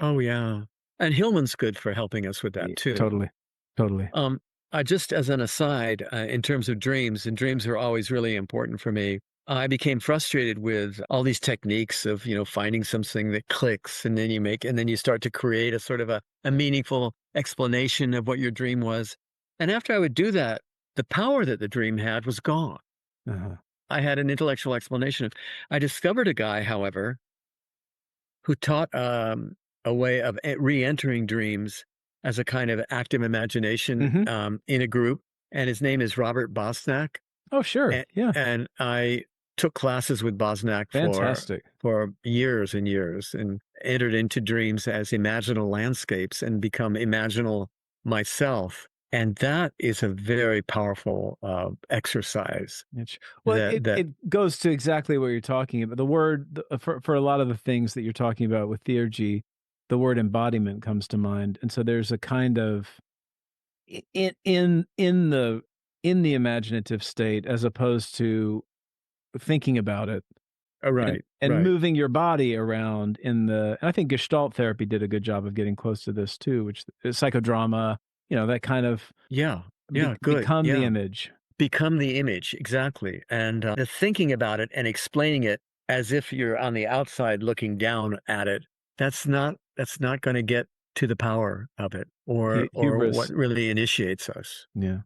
Oh yeah. And Hillman's good for helping us with that too. Totally. Totally. Um, just as an aside, in terms of dreams, and dreams are always really important for me. I became frustrated with all these techniques of, finding something that clicks, and then and then you start to create a sort of a meaningful explanation of what your dream was. And after I would do that, the power that the dream had was gone. Uh-huh. I had an intellectual explanation. I discovered a guy, however, who taught a way of re-entering dreams as a kind of active imagination Mhm. in a group, and his name is Robert Bosnak. Oh, sure. And, Yeah. and I took classes with Bosnak Fantastic. for years and years, and entered into dreams as imaginal landscapes and become imaginal myself. And that is a very powerful exercise. Well, That that it goes to exactly what you're talking about. The word for a lot of the things that you're talking about with theurgy, the word embodiment comes to mind, and so there's a kind of in the imaginative state as opposed to thinking about it and right, and right, moving your body around in the and I think Gestalt therapy did a good job of getting close to this too, which is psychodrama, that kind of yeah, yeah, good, become the yeah. image. Become the image, exactly. And the thinking about it and explaining it as if you're on the outside looking down at it, that's not going to get to the power of it, or what Hubris. really initiates us. Yeah.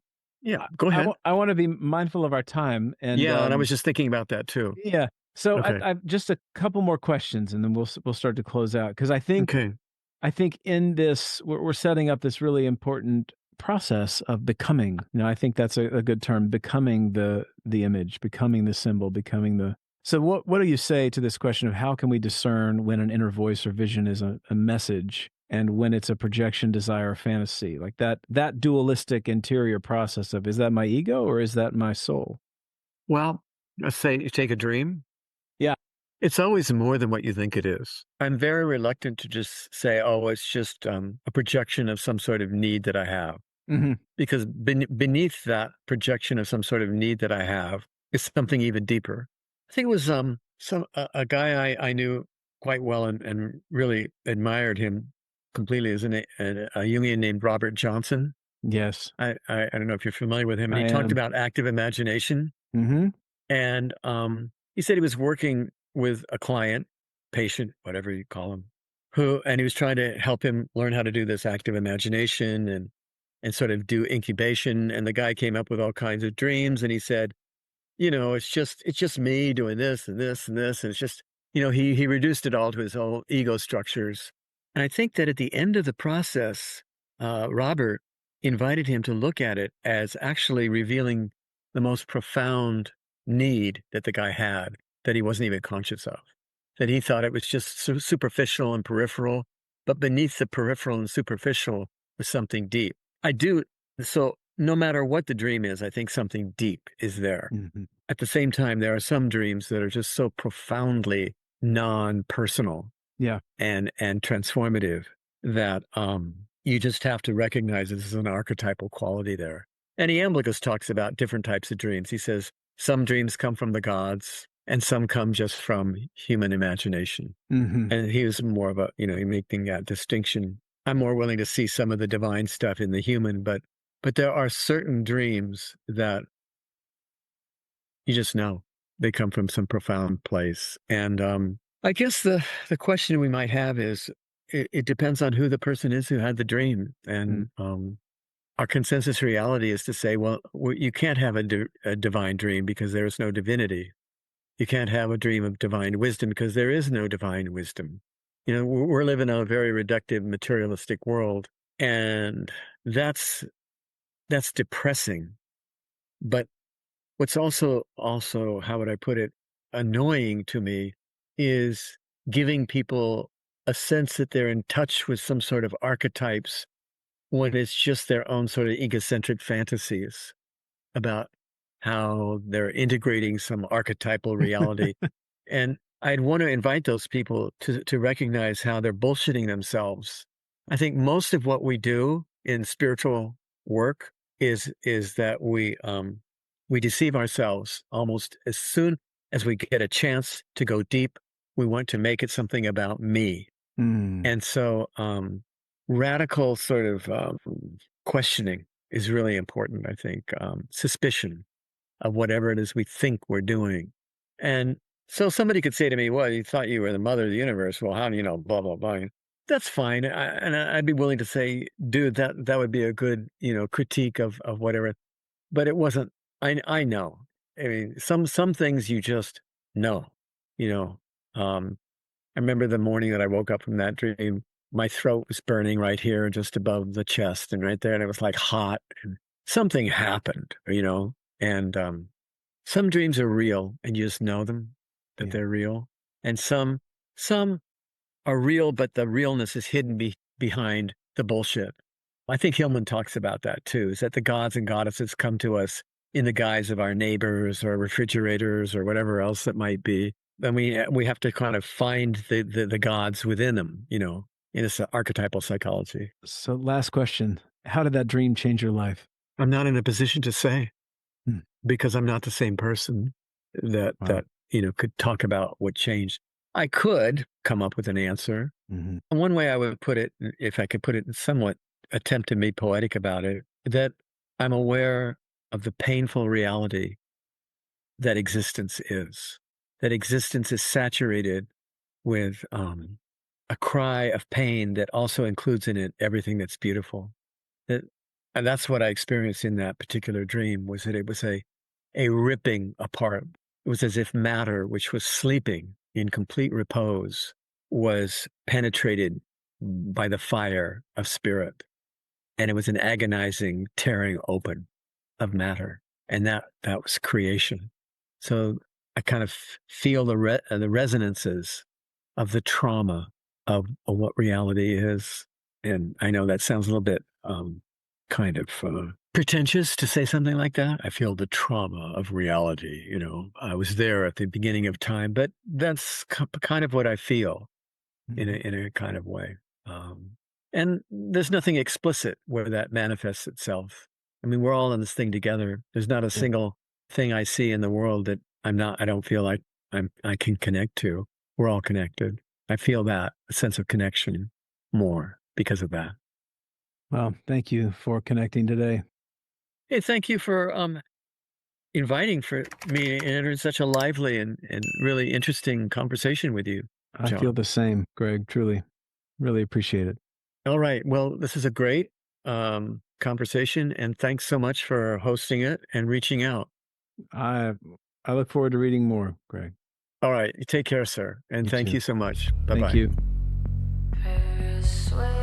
Yeah, go ahead. I wanna be mindful of our time and, Yeah, and I was just thinking about that too. yeah. So Okay. I just a couple more questions, and then we'll start to close out because Okay. I think in this we're setting up this really important process of becoming. I think that's a good term, becoming the image, becoming the symbol, becoming the so what do you say to this question of how can we discern when an inner voice or vision is a message and when it's a projection, desire, or fantasy? Like that dualistic interior process of is that my ego or is that my soul? Well, let's say you take a dream. Yeah. It's always more than what you think it is. I'm very reluctant to just say, oh, it's just a projection of some sort of need that I have. Mhm. Because beneath that projection of some sort of need that I have is something even deeper. I think it was a guy I knew quite well, and really admired him completely, is a Jungian named Robert Johnson. Yes, I don't know if you're familiar with him, and I he talked am. about active imagination. Mhm. And he said he was working with a client, patient, whatever you call him, and he was trying to help him learn how to do this active imagination and sort of do incubation. And the guy came up with all kinds of dreams, and he said, it's just me doing this and this and this, and it's just, he reduced it all to his own ego structures. And I think that at the end of the process, Robert invited him to look at it as actually revealing the most profound need that the guy had, that he wasn't even conscious of, that he thought it was just superficial and peripheral, but beneath the peripheral and superficial was something deep. I do. So no matter what the dream is, I think something deep is there. Mhm. At the same time, there are some dreams that are just so profoundly non-personal Yeah. and transformative that you just have to recognize that there's an archetypal quality there. And Iamblichus talks about different types of dreams. He says some dreams come from the gods and some come just from human imagination. Mhm. And he was more of making that distinction. I'm more willing to see some of the divine stuff in the human, but there are certain dreams that you just know they come from some profound place. And I guess the question we might have is, it depends on who the person is who had the dream. Mm. And our consensus reality is to say, well, you can't have a divine dream because there is no divinity. You can't have a dream of divine wisdom because there is no divine wisdom. We're living in a very reductive, materialistic world, and that's depressing. But what's also, how would I put it, annoying to me is giving people a sense that they're in touch with some sort of archetypes when it's just their own sort of egocentric fantasies about how they're integrating some archetypal reality. And I'd want to invite those people to recognize how they're bullshitting themselves. I think most of what we do in spiritual work is that we deceive ourselves almost as soon as we get a chance to go deep. We want to make it something about me. Mm. And so radical sort of questioning is really important, I think. Suspicion of whatever it is we think we're doing. And so somebody could say to me, well, you thought you were the mother of the universe. Well, how do you know, blah, blah, blah. That's fine. I'd be willing to say, dude, that would be a good, critique of whatever. But it wasn't. I know. I mean, some things you just know, you know. I remember the morning that I woke up from that dream, my throat was burning right here, just above the chest and right there. And it was like hot. And something happened, and some dreams are real and you just know them, that Yeah. they're real. And some are real, but the realness is hidden behind the bullshit. I think Hillman talks about that too, is that the gods and goddesses come to us in the guise of our neighbors or refrigerators or whatever else it might be. And we have to kind of find the gods within them, in this archetypal psychology. So last question. How did that dream change your life? I'm not in a position to say Hmm. because I'm not the same person that Wow. that could talk about what changed. I could come up with an answer. Mhm. And one way I would put it, if I could put it in somewhat attempt to be poetic about it, that I'm aware of the painful reality that existence is saturated with a cry of pain that also includes in it everything that's beautiful. That, and that's what I experienced in that particular dream, was that it was a ripping apart. It was as if matter, which was sleeping in complete repose, was penetrated by the fire of spirit. And it was an agonizing tearing open of matter. And that was creation. So I kind of feel the resonances of the trauma of what reality is. And I know that sounds a little bit kind of pretentious to say something like that. I feel the trauma of reality. I was there at the beginning of time, but that's kind of what I feel in Mhm. a kind of way. And there's nothing explicit where that manifests itself. I mean, we're all in this thing together. There's not a Yeah. single thing I see in the world that I don't feel like I can connect to. We're all connected. I feel that a sense of connection more because of that. Well, thank you for connecting today. Hey, thank you for inviting for me and entering such a lively and really interesting conversation with you, I feel John. the same, Greg, truly. Really appreciate it. All right. Well, this is a great conversation, and thanks so much for hosting it and reaching out. I I look forward to reading more, Greg. All right. You take care, sir. And You thank too. you so much. Bye Thank bye. you. Persuade